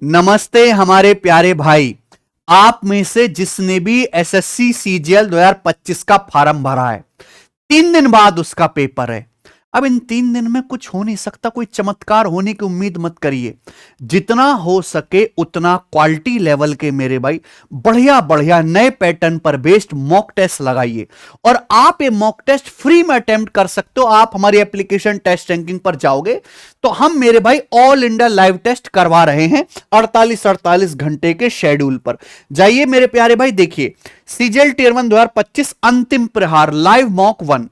नमस्ते हमारे प्यारे भाई। आप में से जिसने भी एसएससी सीजीएल 2025 का फॉर्म भरा है, 3 दिन बाद उसका पेपर है। अब इन 3 दिन में कुछ हो नहीं सकता, कोई चमत्कार होने की उम्मीद मत करिए। जितना हो सके उतना क्वालिटी लेवल के मेरे भाई बढ़िया बढ़िया नए पैटर्न पर बेस्ड मॉक टेस्ट लगाइए। और आप ये मॉक टेस्ट फ्री में अटेम्प्ट कर सकते हो। आप हमारी एप्लीकेशन टेस्ट रैंकिंग पर जाओगे तो हम मेरे भाई ऑल इंडिया लाइव टेस्ट करवा रहे हैं 48 घंटे के शेड्यूल पर। जाइए मेरे प्यारे भाई, देखिए सीजीएल टियर 1 2025 अंतिम प्रहार लाइव मॉक 1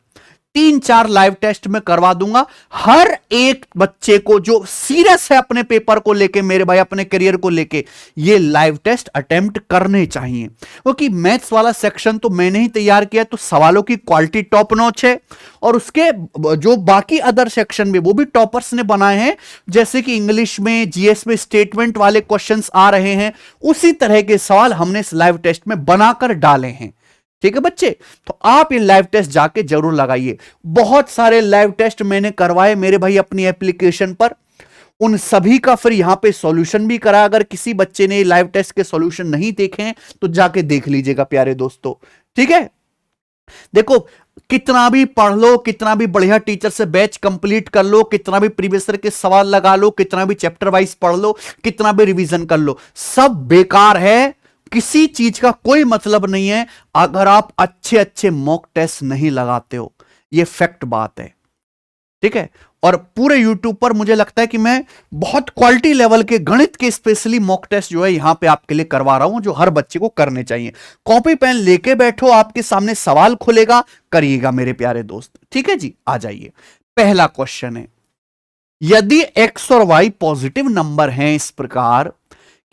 3-4 लाइव टेस्ट में करवा दूंगा। हर एक बच्चे को जो सीरियस है अपने पेपर को लेके, मेरे भाई अपने करियर को लेके, ये लाइव टेस्ट अटेम्प्ट करने चाहिए। क्योंकि मैथ्स वाला सेक्शन तो मैंने ही तैयार किया, तो सवालों की क्वालिटी टॉप नॉच है। और उसके जो बाकी अदर सेक्शन में वो भी टॉपर्स ने बनाए हैं, जैसे कि इंग्लिश में, जीएस में स्टेटमेंट वाले क्वेश्चंस आ रहे हैं, उसी तरह के सवाल हमने इस लाइव टेस्ट में बनाकर डाले हैं। ठीक है बच्चे, तो आप ये लाइव टेस्ट जाके जरूर लगाइए। बहुत सारे लाइव टेस्ट मैंने करवाए मेरे भाई अपनी एप्लीकेशन पर, उन सभी का फिर यहां पे सॉल्यूशन भी करा। अगर किसी बच्चे ने लाइव टेस्ट के सॉल्यूशन नहीं देखे हैं तो जाके देख लीजिएगा प्यारे दोस्तों। ठीक है, देखो कितना भी पढ़ लो, कितना भी बढ़िया टीचर से बैच कंप्लीट कर लो, कितना भी प्रीवियस ईयर के सवाल लगा लो, कितना भी चैप्टर वाइज पढ़ लो, कितना भी रिवीजन कर लो, सब बेकार है। किसी चीज का कोई मतलब नहीं है अगर आप अच्छे अच्छे मॉक टेस्ट नहीं लगाते हो। यह फैक्ट बात है। ठीक है, और पूरे यूट्यूब पर मुझे लगता है कि मैं बहुत क्वालिटी लेवल के गणित के स्पेशली मॉक टेस्ट जो है यहां पे आपके लिए करवा रहा हूं, जो हर बच्चे को करने चाहिए। कॉपी पेन लेके बैठो, आपके सामने सवाल खुलेगा, करिएगा मेरे प्यारे दोस्त। ठीक है जी, आ जाइए। पहला क्वेश्चन है, यदि एक्स और वाई पॉजिटिव नंबर हैं इस प्रकार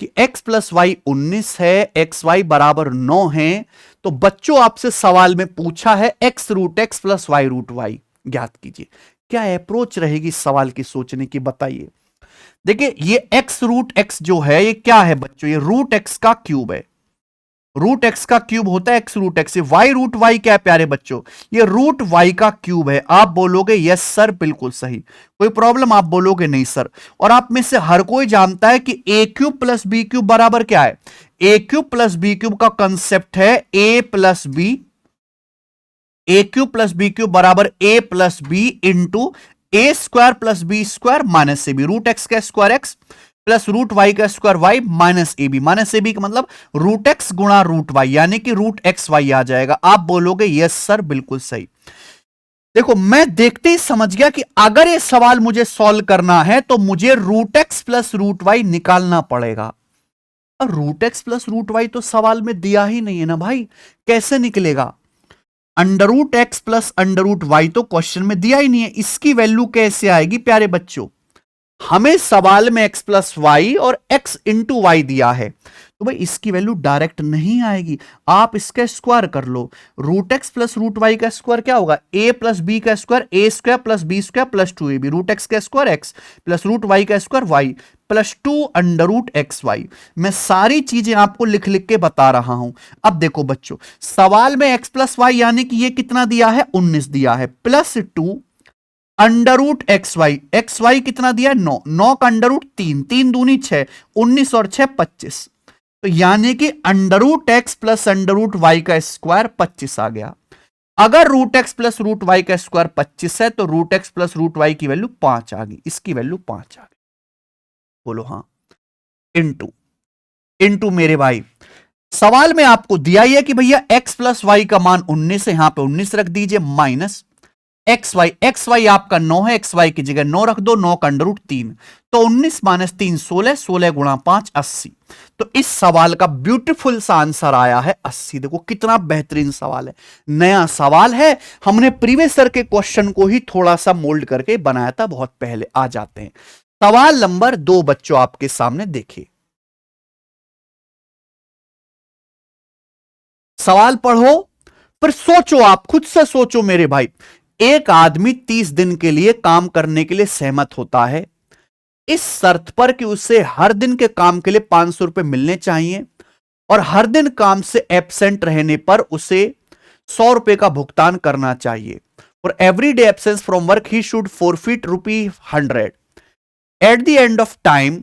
कि x प्लस वाई 19 है, एक्स वाई बराबर 9 है, तो बच्चों आपसे सवाल में पूछा है x root x plus y root y ज्ञात कीजिए। क्या अप्रोच रहेगी सवाल की सोचने की, बताइए। देखिए ये x रूट एक्स जो है ये क्या है बच्चों, ये रूट एक्स का क्यूब है। रूट एक्स का क्यूब होता है x root x. Y root y क्या है प्यारे बच्चों, ये रूट वाई का क्यूब है। आप बोलोगे यस सर, बिल्कुल सही, कोई प्रॉब्लम? आप बोलोगे नहीं सर। और आप में से हर कोई जानता है कि a cube plus b cube बराबर क्या है। A cube plus b cube का कंसेप्ट है a plus b, a cube plus b cube बराबर a plus b into a square plus b square minus a b. Root x का square x plus root y का square y minus a b. Minus a b का मतलब root x गुणा root y, यानी कि root x Y आ जाएगा। आप बोलोगे यस सर, बिल्कुल सही। देखो मैं देखते ही समझ गया कि अगर ये सवाल मुझे सॉल्व करना है तो मुझे root x plus root y निकालना पड़ेगा। और root x plus root y तो सवाल में दिया ही नहीं है ना भाई, कैसे निकलेगा? Under root x plus under root y तो क्वेश्चन में दिया ही नहीं है, इसकी वैल्यू कैसे आएगी प्यारे बच्चों? हमें सवाल में x प्लस वाई और x इंटू वाई दिया है, तो भाई इसकी वैल्यू डायरेक्ट नहीं आएगी। आप इसका स्क्वायर कर लो। Root x plus root y का स्क्वायर क्या होगा, a प्लस बी का square a square plus b square plus 2ab। Root x का square x plus root y का square y plus 2 under root x y. मैं सारी चीजें आपको लिख लिख के बता रहा हूं। अब देखो बच्चों, सवाल में x प्लस वाई यानी कि ये कितना दिया है, 19 दिया है, plus 2 under root x y कितना दिया है, 9। 9 का अंडर रूट 3, 3 दूनी 6, 19 और 6 25। तो यानी कि under root x plus under root y का स्क्वायर 25 आ गया। अगर root x plus root y का स्क्वायर 25 है तो root x plus root y की वैल्यू 5 आ गई, इसकी वैल्यू 5 आ गई। बोलो हाँ। इंटू इंटू मेरे भाई सवाल में आपको दिया ही है कि भैया x प्लस वाई का मान 19 है, यहां पे 19 रख दीजिए, माइनस एक्स वाई आपका 9 है, एक्स वाई की जगह 9 रख दो, 9 का अंडर रूट 3, तो 19 माइनस 3 16, 16 गुणा 5 80। तो इस सवाल का ब्यूटीफुल सा आंसर आया है 80। देखो कितना बेहतरीन सवाल है, नया सवाल है। हमने प्रीवियस ईयर के क्वेश्चन को ही थोड़ा सा मोल्ड करके बनाया था बहुत पहले। आ जाते हैं सवाल नंबर 2 बच्चों आपके सामने, देखिए सवाल पढ़ो फिर सोचो, आप खुद से सोचो मेरे भाई। एक आदमी 30 दिन के लिए काम करने के लिए सहमत होता है, इस शर्त पर कि उसे हर दिन के काम के लिए 500 रुपए मिलने चाहिए और हर दिन काम से एब्सेंट रहने पर उसे 100 रुपए का भुगतान करना चाहिए। और every day absence from work he should forfeit ₹100। At the end of time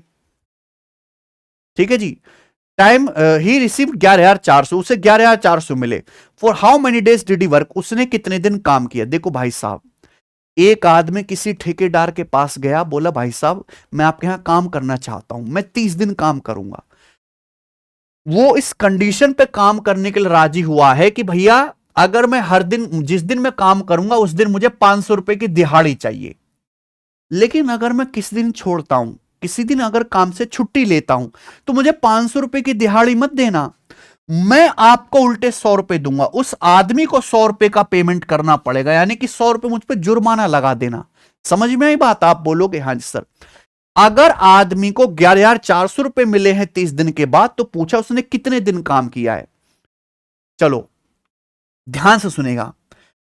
ठीक है जी। टाइम ही रिसीव 11,400, उसे 11,400 मिले। For how many days did he work, उसने कितने दिन काम किया। देखो भाई साहब, एक आदमी किसी ठेकेदार के पास गया, बोला भाई साहब मैं आपके यहां काम करना चाहता हूं, मैं 30 दिन काम करूंगा। वो इस कंडीशन पे काम करने के लिए राजी हुआ है कि भैया अगर मैं हर दिन, जिस दिन मैं काम करूंगा उस दिन मुझे 500 रुपए की दिहाड़ी चाहिए, लेकिन अगर मैं किसी दिन छोड़ता हूं, किसी दिन अगर काम से छुट्टी लेता हूं, तो मुझे 500 रुपए की दिहाड़ी मत देना, मैं आपको उल्टे 100 रुपए दूंगा। उस आदमी को 100 रुपए का पेमेंट करना पड़ेगा, यानी कि 100 रुपए मुझ पर जुर्माना लगा देना। समझ में आई बात? आप बोलोगे हाँ जी सर। अगर आदमी को 11,400 रुपए मिले हैं 30 दिन के बाद, तो पूछा उसने कितने दिन काम किया है। चलो ध्यान से सुनेगा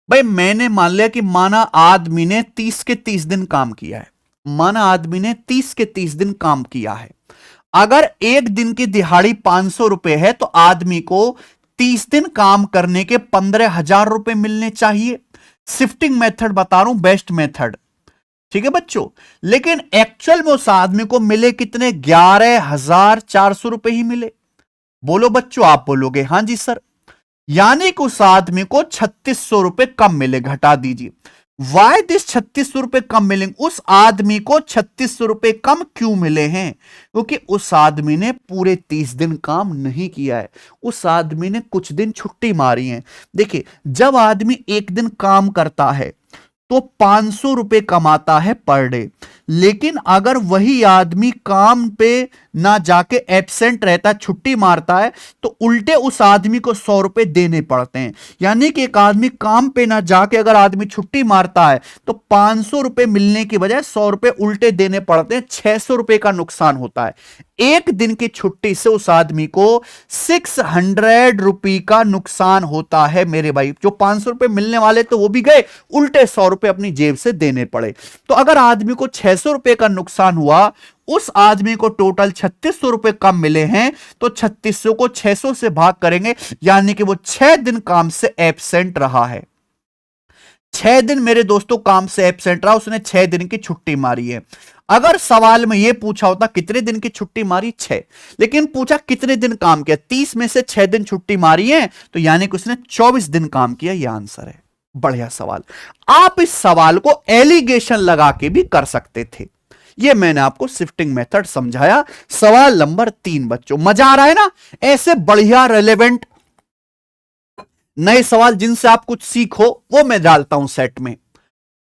भाई। मैंने मान लिया कि माना आदमी ने 30 के 30 दिन काम किया है, माना आदमी ने 30 के 30 दिन काम किया है। अगर एक दिन की दिहाड़ी 500 रुपए है, तो आदमी को 30 दिन काम करने के 15,000 रुपए मिलने चाहिए। शिफ्टिंग मेथड बता रहा हूं, बेस्ट मेथड, ठीक है बच्चों। लेकिन एक्चुअल में उस आदमी को मिले कितने? 11,400 रुपए ही मिले। बोलो बच्चों, आप बोलोगे हाँ जी सर। यानी कि उस आदमी को 3600 रुपए कम मिले। घटा दीजिए, वाई दिस 3600 रुपए कम मिलेंगे? उस आदमी को 3600 रुपए कम क्यों मिले हैं? क्योंकि उस आदमी ने पूरे 30 दिन काम नहीं किया है, उस आदमी ने कुछ दिन छुट्टी मारी है। देखिए, जब आदमी एक दिन काम करता है तो 500 रुपए कमाता है पर डे, लेकिन अगर वही आदमी काम पे ना जाके एब्सेंट रहता, छुट्टी मारता है, तो उल्टे उस आदमी को 100 रुपए देने पड़ते हैं। यानी कि एक आदमी काम पे ना जाके अगर आदमी छुट्टी मारता है, तो 500 रुपए मिलने की बजाय 100 रुपए उल्टे देने पड़ते हैं। 600 रुपए का नुकसान होता है। एक दिन की छुट्टी से उस आदमी को 600 रुपए का नुकसान होता है मेरे भाई। जो 500 रुपए मिलने वाले तो वो भी गए, उल्टे 100 रुपए अपनी जेब से देने पड़े। तो अगर आदमी को 600 रुपए का नुकसान हुआ, उस आदमी को टोटल 3600 रुपए कम मिले हैं, तो 3600 को 600 से भाग करेंगे, यानी कि वो 6 दिन काम से एब्सेंट रहा है। 6 दिन मेरे दोस्तों काम से एब्सेंट रहा, उसने 6 दिन की छुट्टी मारी है। अगर सवाल में यह पूछा होता कितने दिन की छुट्टी मारी, 6, लेकिन पूछा कितने दिन काम किया, 30 में से 6 दिन छुट्टी मारी है, तो यानी कि उसने 24 दिन काम किया। यह आंसर है। बढ़िया सवाल। आप इस सवाल को एलिगेशन लगा के भी कर सकते थे। यह मैंने आपको शिफ्टिंग मेथड समझाया। सवाल नंबर 3 बच्चों, मजा आ रहा है ना? ऐसे बढ़िया रेलेवेंट नए सवाल जिनसे आप कुछ सीखो, वो मैं डालता हूं सेट में।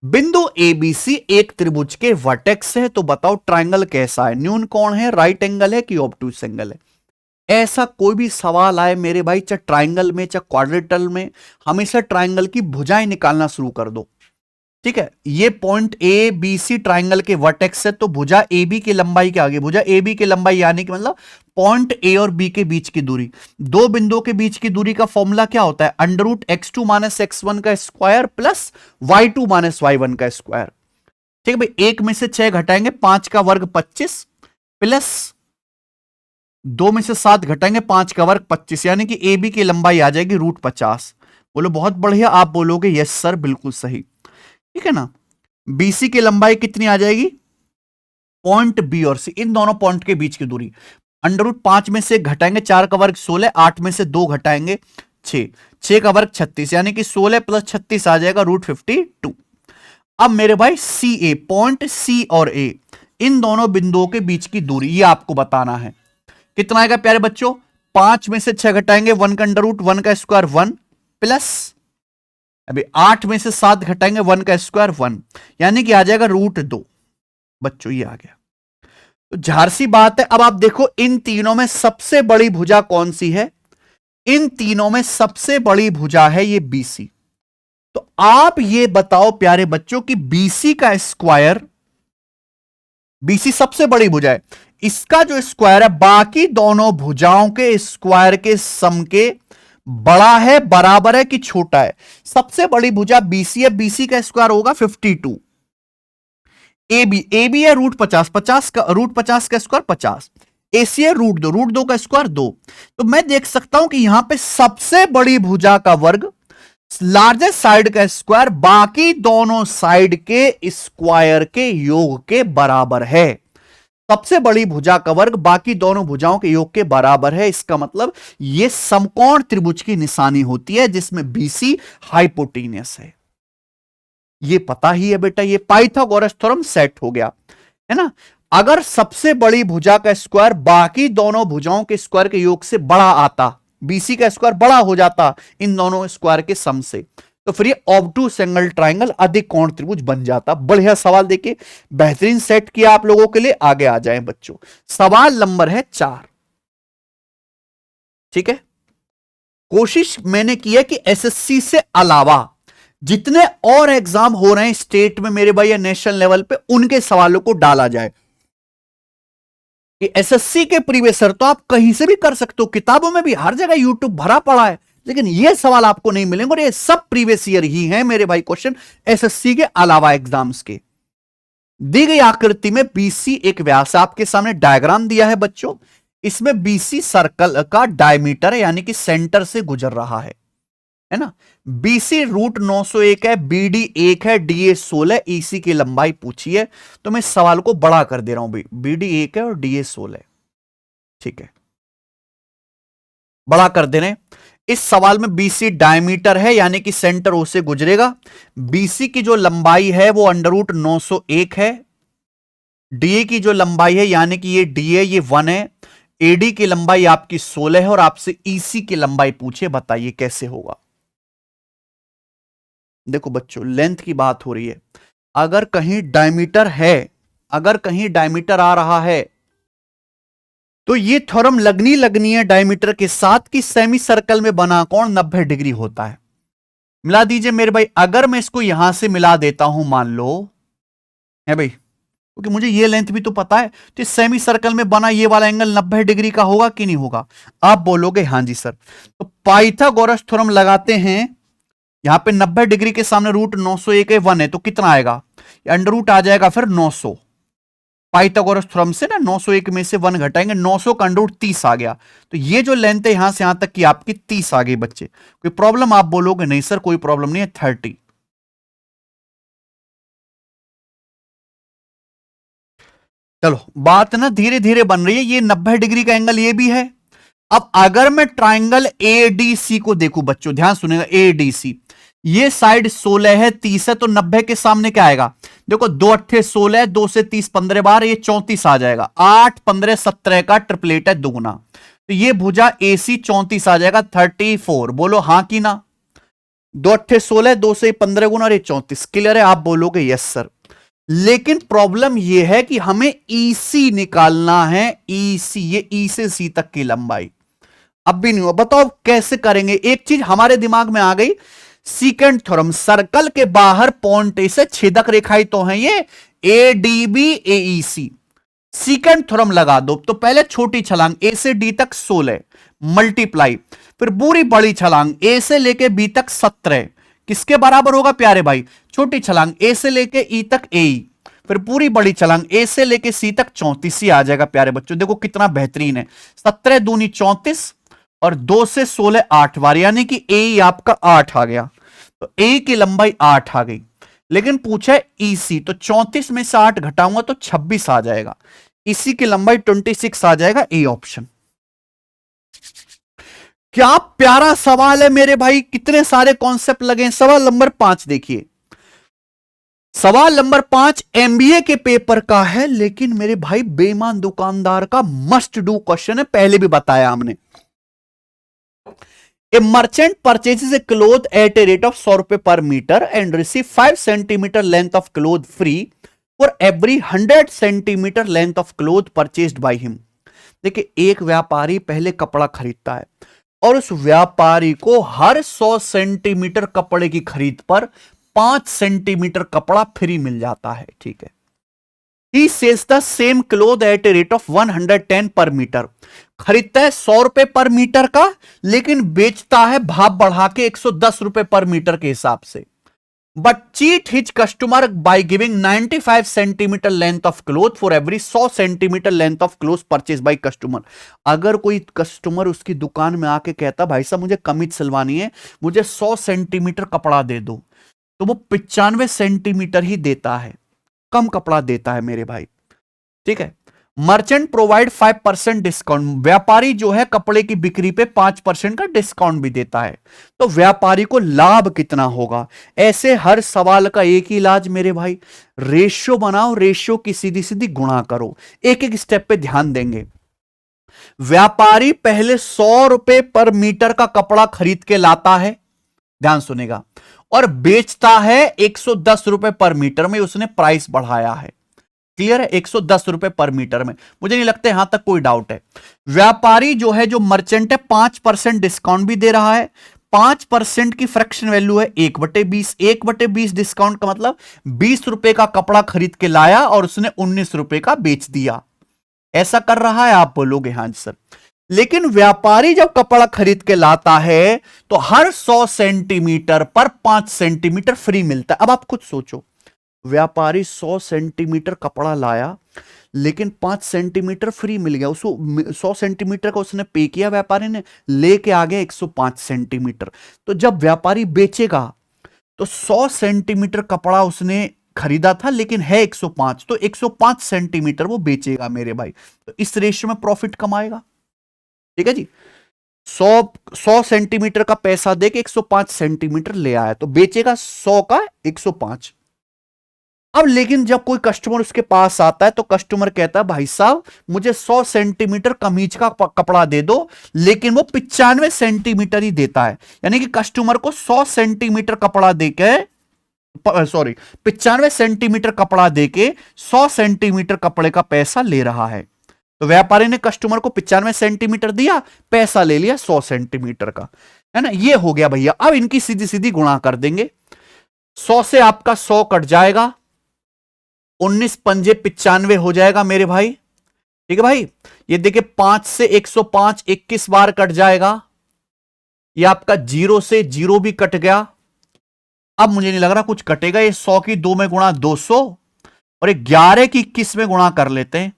बिंदु एबीसी एक त्रिभुज के वर्टेक्स है, तो बताओ ट्रायंगल कैसा है? न्यून कोण है, राइट एंगल है कि ऑब्टूस एंगल है? ऐसा कोई भी सवाल आए मेरे भाई, चाहे ट्रायंगल में चाहे क्वाड्रेटल में, हमेशा ट्रायंगल की भुजाएं निकालना शुरू कर दो। ठीक है, ये point A B C triangle के वर्टेक्स है, तो भुजा ए बी की लंबाई के आगे भुजा ए बी की लंबाई, यानी कि मतलब पॉइंट ए और बी के बीच की दूरी, दो बिंदुओं के बीच की दूरी का फॉर्मूला क्या होता है? √x2 - x1 का स्क्वायर प्लस y2 - y1 का स्क्वायर। ठीक है भाई, एक में से 6 घटाएंगे, 5 का वर्ग 25 प्लस 2 में से 7 घटाएंगे, 5 का वर्ग 25, यानी कि ए बी की लंबाई आ जाएगी √50। बोलो बहुत बढ़िया। आप बोलोगे यस सर, बिल्कुल सही। ठीक है ना? बीसी की लंबाई कितनी आ जाएगी? पॉइंट बी और सी, इन दोनों पॉइंट के बीच की दूरी। √5 में से घटाएंगे, 4 का वर्ग 16, 8 में से 2 घटाएंगे 6, 6 का वर्ग 36, यानी कि 16 + 36 आ जाएगा √52। अब मेरे भाई सी ए, पॉइंट सी और ए, इन दोनों बिंदुओं के बीच की दूरी, ये आपको बताना है। कितना आएगा प्यारे बच्चों? 5 में से 6 घटाएंगे, 1 का अंडर रूट, 1 का स्क्वायर 1 प्लस, अभी 8 में से 7 घटाएंगे, 1 का स्क्वायर 1, यानी कि आ जाएगा √2। बच्चों ये आ गया। तो झारसी बात है। अब आप देखो, इन तीनों में सबसे बड़ी भुजा कौन सी है? इन तीनों में सबसे बड़ी भुजा है ये बीसी। तो आप ये बताओ प्यारे बच्चों कि बीसी का स्क्वायर, बीसी सबसे बड़ी भुजा है, इसका जो स्क्वायर है बाकी दोनों भुजाओं के स्क्वायर के सम के बड़ा है, बराबर है कि छोटा है? सबसे बड़ी भुजा बीसी है, बीसी का स्क्वायर होगा 52। एबी, एबी है √50, 50 का √50 का स्क्वायर 50। एसी है √2, √2 का स्क्वायर 2। तो मैं देख सकता हूं कि यहां पे सबसे बड़ी भुजा का वर्ग, लार्जेस्ट साइड का स्क्वायर बाकी दोनों साइड के स्क्वायर के योग के बराबर है। सबसे बड़ी भुजा का वर्ग बाकी दोनों भुजाओं के योग के बराबर है। इसका मतलब यह समकोण त्रिभुज की निशानी होती है जिसमें बीसी हाइपोटेन्यूस है। ये पता ही है बेटा, ये पाइथागोरस थ्योरम सेट हो गया है ना। अगर सबसे बड़ी भुजा का स्क्वायर बाकी दोनों भुजाओं के स्क्वायर के योग से बड़ा आता, बीसी का स्क्वायर बड़ा हो जाता इन दोनों स्क्वायर के सम से, तो फिर ये ऑब्टूस एंगल ट्राइंगल अधिक कोण त्रिभुज बन जाता। बढ़िया सवाल देखिए, बेहतरीन सेट किया आप लोगों के लिए। आगे आ जाएं बच्चों, सवाल नंबर है 4। ठीक है, कोशिश मैंने की है कि एसएससी से अलावा जितने और एग्जाम हो रहे हैं स्टेट में मेरे भाई या नेशनल लेवल पे, उनके सवालों को डाला जाए। एसएससी के प्रीवियसर तो आप कहीं से भी कर सकते हो, किताबों में भी हर जगह यूट्यूब भरा पड़ा है, लेकिन ये सवाल आपको नहीं मिलेंगे और ये सब प्रीवियस ईयर ही हैं मेरे भाई क्वेश्चन एसएससी के अलावा एग्जाम्स के। दी गई आकृति में बीसी एक व्यास, आपके सामने डायग्राम दिया है बच्चों। इसमें बीसी सर्कल का डायमीटर है, यानी कि सेंटर से गुजर रहा है ना। बीसी रूट 901 है, बीडी 1 है, डीए 16, ईसी की लंबाई पूछी है। तो मैं इस सवाल को बड़ा कर दे रहा हूं, बीडी 1 है और डीए 16। ठीक है, बड़ा कर दे रहे हैं। इस सवाल में बीसी डायमीटर है, यानी कि सेंटर ओ से गुजरेगा। बीसी की जो लंबाई है वो अंडर रूट 901 है। डीए की जो लंबाई है, यानी कि ये डीए ये 1 है। एडी की लंबाई आपकी 16 है और आपसे ईसी की लंबाई पूछे, बताइए कैसे होगा। देखो बच्चों, लेंथ की बात हो रही है। अगर कहीं डायमीटर है, अगर कहीं डायमीटर आ रहा है, तो ये थ्योरम लगनी है डायमीटर के साथ कि सेमी सर्कल में बना कोण 90 डिग्री होता है। मिला दीजिए मेरे भाई। अगर मैं इसको यहां से मिला देता हूं, मान लो है भाई, क्योंकि मुझे ये लेंथ भी तो पता है, तो सेमी सर्कल में बना ये वाला एंगल 90 डिग्री का होगा कि नहीं होगा? आप बोलोगे हां जी सर। तो पाइथागोरस थ्योरम लगाते हैं। यहां पे 90 डिग्री के सामने रूट 901 है, 1 है, तो कितना आएगा? अंडर रूट आ जाएगा फिर 900। पाइथागोरस थ्योरम से ना 901 में से 1 घटाएंगे, 900 का अंडर रूट 30 आ गया। तो ये जो लेंथ है यहां से यहां तक की आपकी 30 आ गई बच्चे। कोई प्रॉब्लम? आप बोलोगे नहीं सर कोई प्रॉब्लम नहीं है, 30। चलो बात ना धीरे धीरे बन रही है। ये 90 डिग्री का एंगल ये भी है। अब अगर मैं ट्राइंगल एडीसी को देखूं बच्चों, ध्यान सुनेगा, एडीसी ये साइड 16 है, 30 है, तो 90 के सामने क्या आएगा? देखो 2 अट्ठे 16, 2 से 30 15 बार, ये 34 आ जाएगा। 8 15 17 का ट्रिपलेट है, दुगुना। तो ये भुजा एसी 34 आ जाएगा, 34। बोलो हां कि ना? 2 अट्ठे 16, 2 से 15 गुना और ये 34। क्लियर है? आप बोलोगे यस सर। लेकिन प्रॉब्लम यह है कि हमें ईसी निकालना है। ईसी, ये ई से सी तक की लंबाई अब भी नहीं हुआ। बताओ कैसे करेंगे? एक चीज हमारे दिमाग में आ गई, सीकेंट थ्योरम। सर्कल के बाहर पॉइंट ए से छेदक रेखाएं तो हैं ये, A D B A E C. Secant theorem लगा दो। तो पहले छोटी छलांग ए से डी तक 16 मल्टीप्लाई, फिर पूरी बड़ी छलांग ए से लेके बी तक 17 किसके बराबर होगा प्यारे भाई? छोटी छलांग ए से लेके ई तक ए, फिर पूरी बड़ी छलांग ए से लेके सी तक 34 ही आ जाएगा प्यारे बच्चों। देखो कितना बेहतरीन है। 17 दूनी 34 और 2 से 16 8 बार, यानी कि ए आपका 8 आ गया। तो ए की लंबाई 8 आ गई। लेकिन पूछा है ईसी, तो 34 में से 8 घटाऊंगा तो 26 आ जाएगा। इसी की लंबाई 26 आ जाएगा, ए ऑप्शन। क्या प्यारा सवाल है मेरे भाई, कितने सारे कॉन्सेप्ट लगे। सवाल नंबर 5 देखिए। सवाल नंबर 5 एमबीए के पेपर का है, लेकिन मेरे भाई बेईमान दुकानदार का मस्ट डू क्वेश्चन है, पहले भी बताया हमने। A merchant purchases a cloth at a rate of 100 रुपए per metre and receive 5 centimetre length of cloth free for every 100 centimetre length of cloth purchased by him। देखिए, एक व्यापारी पहले कपड़ा खरीदता है और उस व्यापारी को हर 100 सेंटीमीटर कपड़े की खरीद पर 5 सेंटीमीटर कपड़ा फ्री मिल जाता है। ठीक है। He sells the same cloth at a rate of 110 पर मीटर। खरीदता है 100 रुपए पर मीटर का, लेकिन बेचता है भाव बढ़ा के 110 रुपए पर मीटर के हिसाब से। But cheat his customer by giving 95 centimetre length of cloth for every 100 centimetre length of cloth purchase by customer. अगर कोई कस्टमर उसकी दुकान में आके कहता भाई साहब मुझे कमीज सिलवानी है, मुझे 100 सेंटीमीटर कपड़ा दे दो, तो वो 95 सेंटीमीटर ही देता है, कम कपड़ा देता है मेरे भाई। ठीक है। मर्चेंट प्रोवाइड 5% डिस्काउंट, व्यापारी जो है कपड़े की बिक्री पे 5% का डिस्काउंट भी देता है, तो व्यापारी को लाभ कितना होगा। ऐसे हर सवाल का एक ही इलाज मेरे भाई, रेशियो बनाओ, रेशियो की सीधी सीधी गुणा करो, एक एक स्टेप पे ध्यान देंगे। व्यापारी पहले 100 रुपए पर मीटर का कपड़ा खरीद के लाता है, ध्यान सुनेगा, और बेचता है 110 रुपए पर मीटर में, उसने प्राइस बढ़ाया है। क्लियर है, 110 रुपए पर मीटर में, मुझे नहीं लगता यहां तक कोई डाउट है। व्यापारी जो है, जो मर्चेंट है, 5% डिस्काउंट भी दे रहा है। 5% की फ्रैक्शन वैल्यू है 1/20। 1/20 डिस्काउंट का मतलब 20 रुपए का कपड़ा खरीद के लाया और उसने 19 रुपए का बेच दिया, ऐसा कर रहा है। आप बोलोगे हां सर, लेकिन व्यापारी जब कपड़ा खरीद के लाता है तो हर 100 सेंटीमीटर पर 5 सेंटीमीटर फ्री मिलता है। अब आप खुद सोचो, व्यापारी 100 सेंटीमीटर कपड़ा लाया लेकिन 5 सेंटीमीटर फ्री मिल गया उसको, 100 सेंटीमीटर का उसने पे किया व्यापारी ने, लेके आ गया 105 सेंटीमीटर। तो जब व्यापारी बेचेगा तो 100 सेंटीमीटर कपड़ा उसने खरीदा था लेकिन है 105, तो 105 सेंटीमीटर वो बेचेगा मेरे भाई, तो इस रेशियो में प्रॉफिट कमाएगा। ठीक है जी, 100 सेंटीमीटर का पैसा दे के 105 सेंटीमीटर ले आया, तो बेचेगा 100 का 105। अब लेकिन जब कोई कस्टमर उसके पास आता है तो कस्टमर कहता है भाई साहब मुझे 100 सेंटीमीटर कमीज का कपड़ा दे दो, लेकिन वो 95 सेंटीमीटर ही देता है, यानी कि कस्टमर को 100 सेंटीमीटर कपड़ा देके, सॉरी 95 सेंटीमीटर कपड़ा देके 100 सेंटीमीटर कपड़े का पैसा ले रहा है। तो व्यापारी ने कस्टमर को 95 सेंटीमीटर दिया, पैसा ले लिया 100 सेंटीमीटर का, है ना। ये हो गया भैया। अब इनकी सीधी सीधी गुणा कर देंगे, 100 से आपका 100 कट जाएगा, 19 पंजे 95 हो जाएगा मेरे भाई। ठीक है भाई, ये देखिए 5 से 105 21 बार कट जाएगा, ये आपका 0 से 0 भी कट गया। अब मुझे नहीं लग रहा कुछ कटेगा, ये 100 की 2 में गुणा 200 और 11 की 21 में गुणा कर लेते हैं।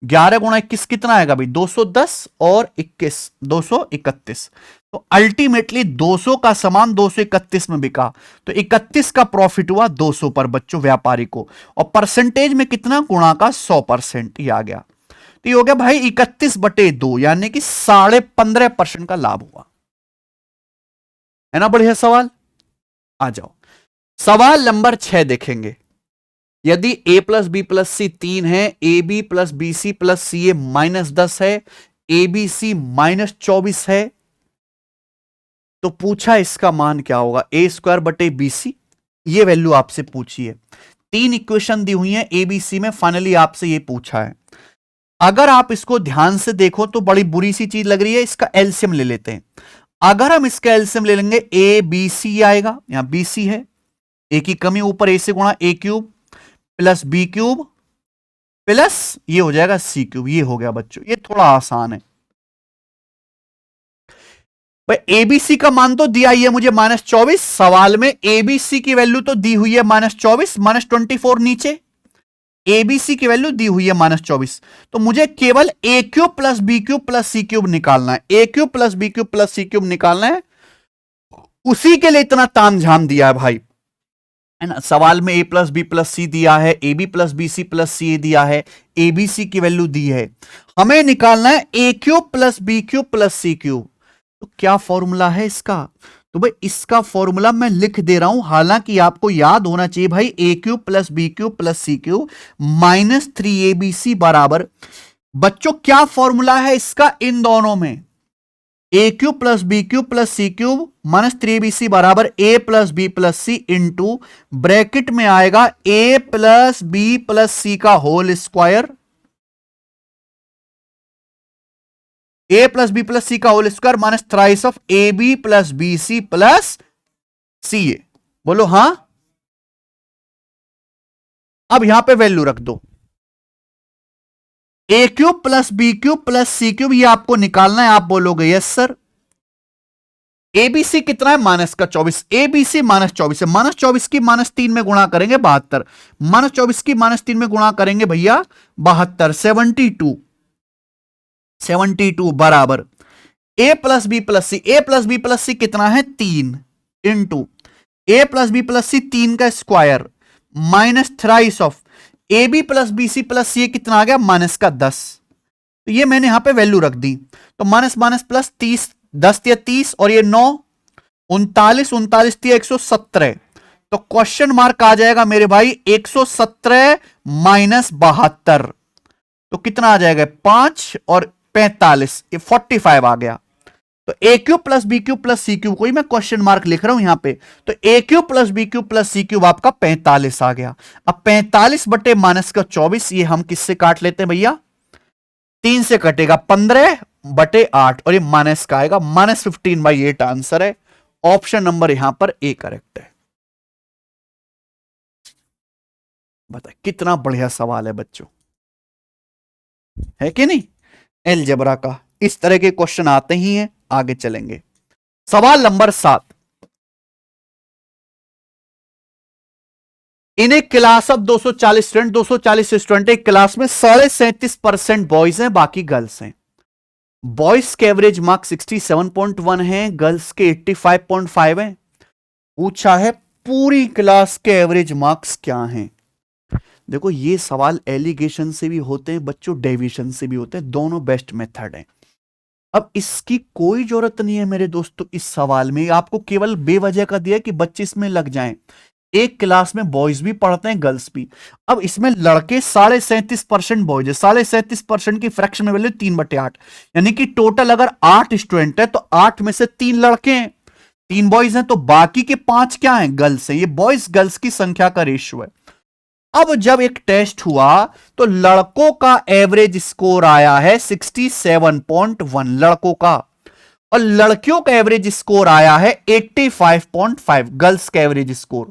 11 गुणा 21 कितना आएगा भाई, 210 और 21 231। तो अल्टीमेटली 200 का सामान 231 में बिका, तो 31 का प्रॉफिट हुआ 200 पर बच्चों व्यापारी को, और परसेंटेज में कितना, गुणा का 100%, ये आ गया। तो ये हो गया भाई 31/2, यानी कि 15.5% का लाभ हुआ, है ना। बढ़िया सवाल। आ जाओ सवाल नंबर 6 देखेंगे। यदि a plus b plus c 3 है, a b plus b c plus c a -10 है, ए बी सी -24 है, तो पूछा इसका मान क्या होगा, a²/bc, ये वैल्यू आपसे पूछी है। 3 इक्वेशन दी हुई है एबीसी में, फाइनली आपसे ये पूछा है। अगर आप इसको ध्यान से देखो तो बड़ी बुरी सी चीज लग रही है, इसका एलसीएम ले लेते हैं। अगर हम इसका एलसीएम ले लेंगे ए बी सी आएगा, यहां बी सी है, ए की कमी ऊपर ए से गुणा a³ प्लस b³ प्लस ये हो जाएगा c³, ये हो गया बच्चों, ये थोड़ा आसान है। भाई एबीसी का मान तो दिया ही है मुझे -24, सवाल में एबीसी की वैल्यू तो दी हुई है -24, -24 नीचे एबीसी की वैल्यू दी हुई है -24, तो मुझे केवल a³ plus b³ plus c³ निकालना है, a³ plus b³ plus c³ निकालना है। उसी के लिए इतना तामझाम दिया है भाई, है ना। सवाल में a plus b plus c दिया है, a b plus b c plus c a दिया है, एबीसी की वैल्यू दी है, हमें निकालना है a³ plus b³ plus c³। तो क्या फॉर्मूला है इसका, तो भाई इसका फॉर्मूला मैं लिख दे रहा हूं, हालांकि आपको याद होना चाहिए भाई a³ plus b³ plus c³ -3abc बराबर, बच्चों क्या फॉर्मूला है इसका, इन दोनों में a³ plus b³ plus c³ -3abc बराबर a plus b plus c into bracket में आएगा a plus b plus c का whole square, a plus b plus c का whole square minus thrice of a b plus b c plus c a. बोलो हां। अब यहां पे value रख दो, a³ plus b³ plus c³ ये आपको निकालना है, आप बोलोगे यस सर। एबीसी कितना है, -24, एबीसी -24 है, -24 की -3 में गुणा करेंगे 72, -24 की -3 में गुणा करेंगे भैया 72, 72 बराबर a plus b plus c, a plus b plus c कितना है 3 into a plus b plus c 3 का square minus thrice of a b plus b c plus c कितना आ गया, माइनस का 10। तो ये मैंने यहां पे वैल्यू रख दी, तो माइनस माइनस प्लस 30, 10 या 30 और ये 9, 39, 39 या 117। तो क्वेश्चन मार्क आ जाएगा मेरे भाई 117 माइनस 72, तो कितना आ जाएगा 5 और 45, ये 45 आ गया। तो a cube plus b cube plus c cube, कोई मैं क्वेश्चन मार्क लिख रहा हूं यहां पे, तो a cube plus b cube plus c cube आपका 45 आ गया। अब 45 बटे माइनस का 24, ये हम किससे काट लेते हैं भैया, 3 से कटेगा 15 बटे 8 और ये माइनस का आएगा -15/8 आंसर है। ऑप्शन नंबर यहां पर ए करेक्ट है। बता कितना बढ़िया सवाल है बच्चों, है कि नहीं। अलजेब्रा का इस तरह के क्वेश्चन आते ही हैं। आगे चलेंगे, सवाल नंबर 7। इन एक क्लास ऑफ 240 स्टूडेंट, 240 स्टूडेंट एक क्लास में 37.5% बॉयज हैं, बाकी गर्ल्स हैं। बॉयज के एवरेज मार्क 67.1 है, गर्ल्स के 85.5 हैं। पूछा है पूरी क्लास के एवरेज मार्क्स क्या हैं। देखो ये सवाल एलिगेशन से भी होते हैं बच्चों, डेविएशन से भी होते हैं, दोनों बेस्ट मेथड हैं। अब इसकी कोई जरूरत नहीं है मेरे दोस्तों, इस सवाल में आपको केवल बेवजह का दिया कि बच्चे इसमें लग जाएं। एक क्लास में बॉयज भी पढ़ते हैं, गर्ल्स भी। अब इसमें लड़के 37.5% बॉयज है, 37.5% की फ्रैक्शन वैल्यू 3/8, यानी कि टोटल अगर 8 स्टूडेंट है तो 8 में से 3 लड़के हैं, 3 बॉयज हैं, तो बाकी के 5 क्या हैं, गर्ल्स हैं। ये बॉयज गर्ल्स की संख्या का रेशियो है। अब जब एक टेस्ट हुआ तो लड़कों का एवरेज स्कोर आया है 67.1 लड़कों का, और लड़कियों का एवरेज स्कोर आया है 85.5 गर्ल्स का एवरेज स्कोर।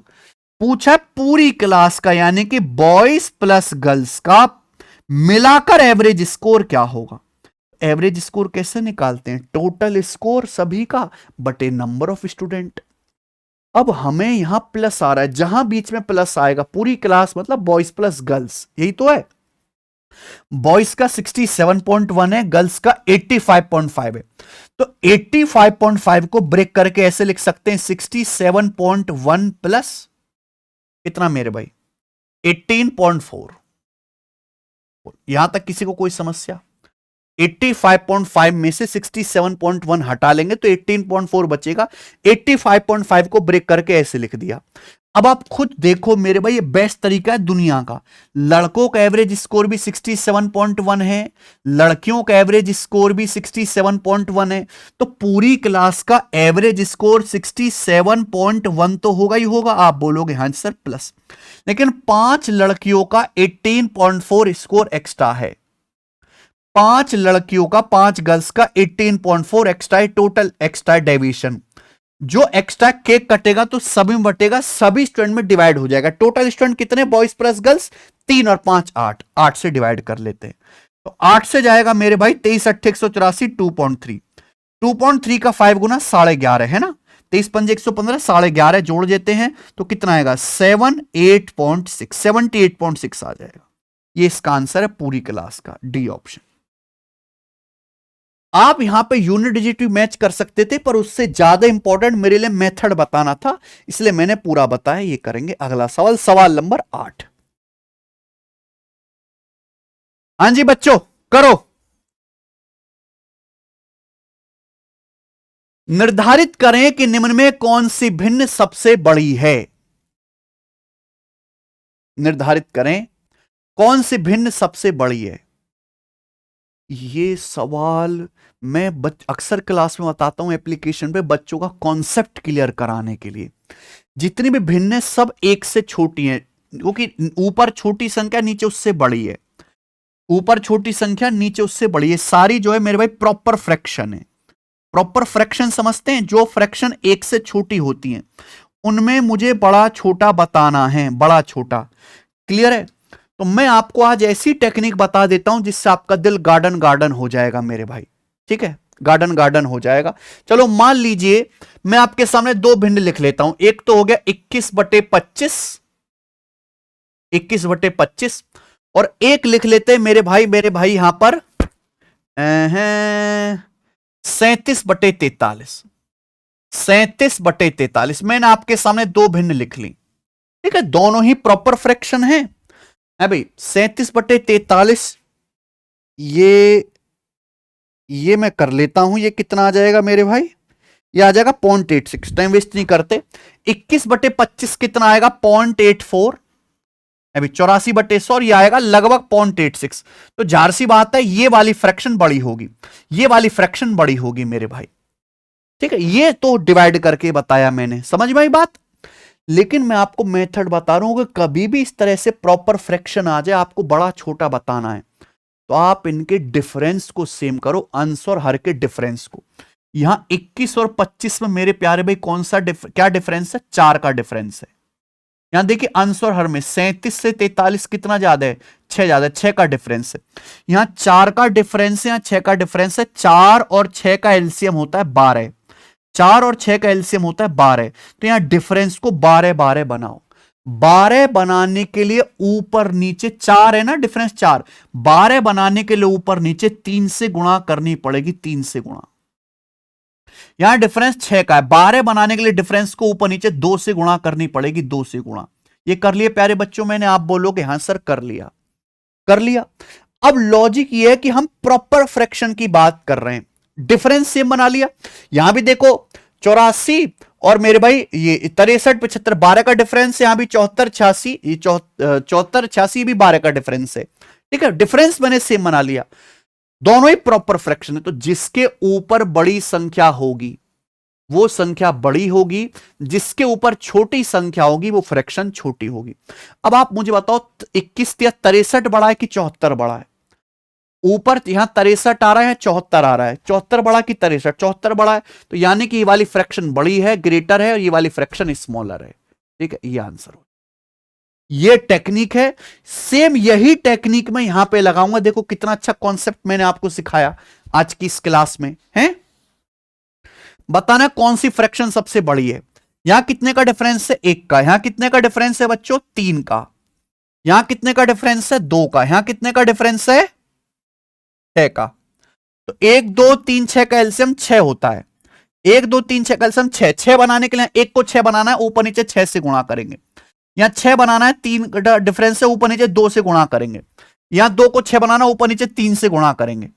पूछा पूरी क्लास का, यानी कि बॉयज प्लस गर्ल्स का मिलाकर एवरेज स्कोर क्या होगा। एवरेज स्कोर कैसे निकालते हैं, टोटल स्कोर सभी का बटे नंबर ऑफ स्टूडेंट। अब हमें यहां प्लस आ रहा है, जहां बीच में प्लस आएगा पूरी क्लास मतलब बॉयज प्लस गर्ल्स, यही तो है। बॉयज का 67.1 है, गर्ल्स का 85.5 है, तो 85.5 को ब्रेक करके ऐसे लिख सकते हैं 67.1 प्लस कितना मेरे भाई 18.4। यहां तक किसी को कोई समस्या। 85.5 में से 67.1 हटा लेंगे तो 18.4 बचेगा। 85.5 को ब्रेक करके ऐसे लिख दिया। अब आप खुद देखो मेरे भाई, ये बेस्ट तरीका है दुनिया का। लड़कों का एवरेज स्कोर भी 67.1 है, लड़कियों का एवरेज स्कोर भी 67.1 है, तो पूरी क्लास का एवरेज स्कोर 67.1 तो होगा ही होगा। आप बोलोगे हाँ सर प्लस, लेकिन 5 लड़कियों का 18.4 स्कोर एक्स्ट्रा है। 5 लड़कियों का 5 गर्ल्स का 18.4 एक्स्ट्रा है, टोटल एक्स्ट्रा डेविएशन। जो एक्स्ट्रा केक कटेगा तो सभी में बटेगा, सभी स्टूडेंट में डिवाइड हो जाएगा। टोटल स्टूडेंट कितने बॉयज प्लस गर्ल्स 3 और 5 8, 8 से डिवाइड कर लेते हैं तो 8 से जाएगा मेरे भाई 23 8 184 2.3, 2.3 का 5 गुना 11.5 है ना, 23 5 115 11.5 जोड़ देते हैं तो कितना आएगा 78.6, 78.6 आ जाएगा। ये इसका आंसर है पूरी क्लास का, डी ऑप्शन। आप यहां पे यूनिट डिजिट भी मैच कर सकते थे, पर उससे ज्यादा इंपॉर्टेंट मेरे लिए मेथड बताना था, इसलिए मैंने पूरा बताया। ये करेंगे अगला सवाल, सवाल नंबर 8। हां जी बच्चों करो। निर्धारित करें कि निम्न में कौन सी भिन्न सबसे बड़ी है। निर्धारित करें कौन सी भिन्न सबसे बड़ी है। ये सवाल मैं अक्सर क्लास में बताता हूं एप्लीकेशन पे, बच्चों का कॉन्सेप्ट क्लियर कराने के लिए। जितनी भी भिन्न है सब एक से छोटी हैं, क्योंकि ऊपर छोटी संख्या नीचे उससे बड़ी है, ऊपर छोटी संख्या नीचे उससे बड़ी है। सारी जो है मेरे भाई प्रॉपर फ्रैक्शन है। प्रॉपर फ्रैक्शन समझते हैं, जो फ्रैक्शन एक से छोटी होती हैं उनमें मुझे बड़ा छोटा बताना है, बड़ा छोटा। क्लियर है। तो मैं आपको आज ऐसी टेक्निक बता देता हूं जिससे आपका दिल गार्डन गार्डन हो जाएगा मेरे भाई। ठीक है, गार्डन गार्डन हो जाएगा। चलो मान लीजिए मैं आपके सामने 2 भिन्न लिख लेता हूं। एक तो हो गया 21/25, 21/25, और एक लिख लेते हैं मेरे भाई यहां पर 37/43, 37/43। मैंने आपके सामने 2 भिन्न लिख ली। ठीक है, दोनों ही प्रॉपर फ्रैक्शन है, है भाई 37/43, ये मैं कर लेता हूं, ये कितना आ जाएगा मेरे भाई, ये आ जाएगा 0.86, टाइम वेस्ट नहीं करते। 21/25 कितना आएगा, 0.84, अभी 84/100, ये आएगा लगभग 0.86। तो जाहिर सी बात है ये वाली फ्रैक्शन बड़ी होगी, ये वाली फ्रैक्शन बड़ी होगी मेरे भाई, ठीक है। ये तो डिवाइड करके बताया मैंने, समझ में आई बात। लेकिन मैं आपको मेथड बता रहा हूं कि कभी भी इस तरह से प्रॉपर फ्रैक्शन आ जाए, आपको बड़ा छोटा बताना है, तो आप इनके डिफरेंस को सेम करो, अंश और हर के डिफरेंस को। यहां 21 और 25 में मेरे प्यारे भाई कौन सा क्या डिफरेंस है, 4 का डिफरेंस है। यहां देखिए अंश और हर में 37 से 43 कितना ज्यादा है, 6 ज्यादा है, 6 का डिफरेंस है। यहां 4 का डिफरेंस है, यहां 6 का डिफरेंस है। 4 और 6 का एलसीएम होता है 12, 4 और 6 का एलसीएम होता है 12। तो यहां डिफरेंस को 12 12 बनाओ। 12 बनाने के लिए ऊपर नीचे 4 है ना, डिफरेंस 4, 12 बनाने के लिए ऊपर नीचे 3 से गुणा करनी पड़ेगी, 3 से गुणा। यहां डिफरेंस 6 का है, 12 बनाने के लिए डिफरेंस को ऊपर नीचे 2 से गुणा करनी पड़ेगी, 2 से गुणा। ये कर लिए प्यारे बच्चों मैंने, आप बोलोगे हां सर कर लिया, कर लिया। अब लॉजिक ये है कि हम प्रॉपर फ्रैक्शन की बात कर रहे हैं, डिफरेंस सेम बना लिया। यहां भी देखो 84 और मेरे भाई ये 63 75, 12 का डिफरेंस है। यहां भी 74 86, ये 74 86 भी 12 का डिफरेंस है, ठीक है। डिफरेंस मैंने सेम बना लिया, दोनों ही प्रॉपर फ्रैक्शन है। तो जिसके ऊपर बड़ी संख्या होगी वो संख्या बड़ी होगी, जिसके ऊपर छोटी संख्या होगी वो फ्रैक्शन छोटी होगी। अब आप मुझे बताओ 21 या 63 बड़ा है कि 74 बड़ा है? ऊपर यहां 63 आ रहा है, 74 आ रहा है, 74 बड़ा कि 63? 74 बड़ा है, तो यानी कि ये वाली फ्रैक्शन बड़ी है, ग्रेटर है, और ये वाली फ्रैक्शन स्मॉलर है, ठीक है। ये आंसर हो, ये टेक्निक है। सेम यही टेक्निक मैं यहां पे लगाऊंगा। देखो कितना अच्छा कॉन्सेप्ट मैंने आपको सिखाया आज की इस क्लास में है। बताना कौन सी फ्रैक्शन सबसे बड़ी है। यहां कितने का डिफरेंस है, 1 का। यहां कितने का डिफरेंस है बच्चों, 3 का। यहां कितने का डिफरेंस है, 2 का। यहां कितने का डिफरेंस है, 6 का। तो 1 2 3 6 का एलसीएम 6 होता है। 1 2 3 6 का एलसीएम 6। 6 बनाने के लिए 1 को 6 बनाना है, ऊपर नीचे 6 से गुणा करेंगे। यहां 6 बनाना है, 3 डिफरेंस है, ऊपर नीचे 2 से गुणा करेंगे। यहां 2 को 6 बनाना, ऊपर नीचे 3 से गुणा करेंगे।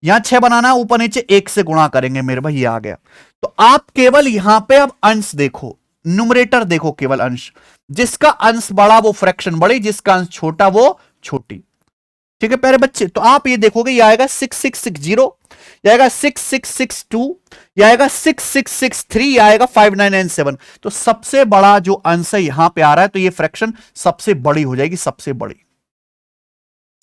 यहां 6 बनाना, ऊपर नीचे 1 से गुणा करेंगे। मेरे भाई ये आ गया। तो आप केवल यहां पे अब अंश देखो, न्यूमरेटर देखो, केवल अंश। जिसका अंश बड़ा वो फ्रैक्शन बड़ी, जिसका अंश छोटा वो छोटी, ठीक है प्यारे बच्चे। तो आप ये देखोगे, ये आएगा 6660, ये आएगा 6662, ये आएगा 6663, ये आएगा 5997। तो सबसे बड़ा जो अंश है यहां पे आ रहा है, तो ये फ्रैक्शन सबसे बड़ी हो जाएगी, सबसे बड़ी।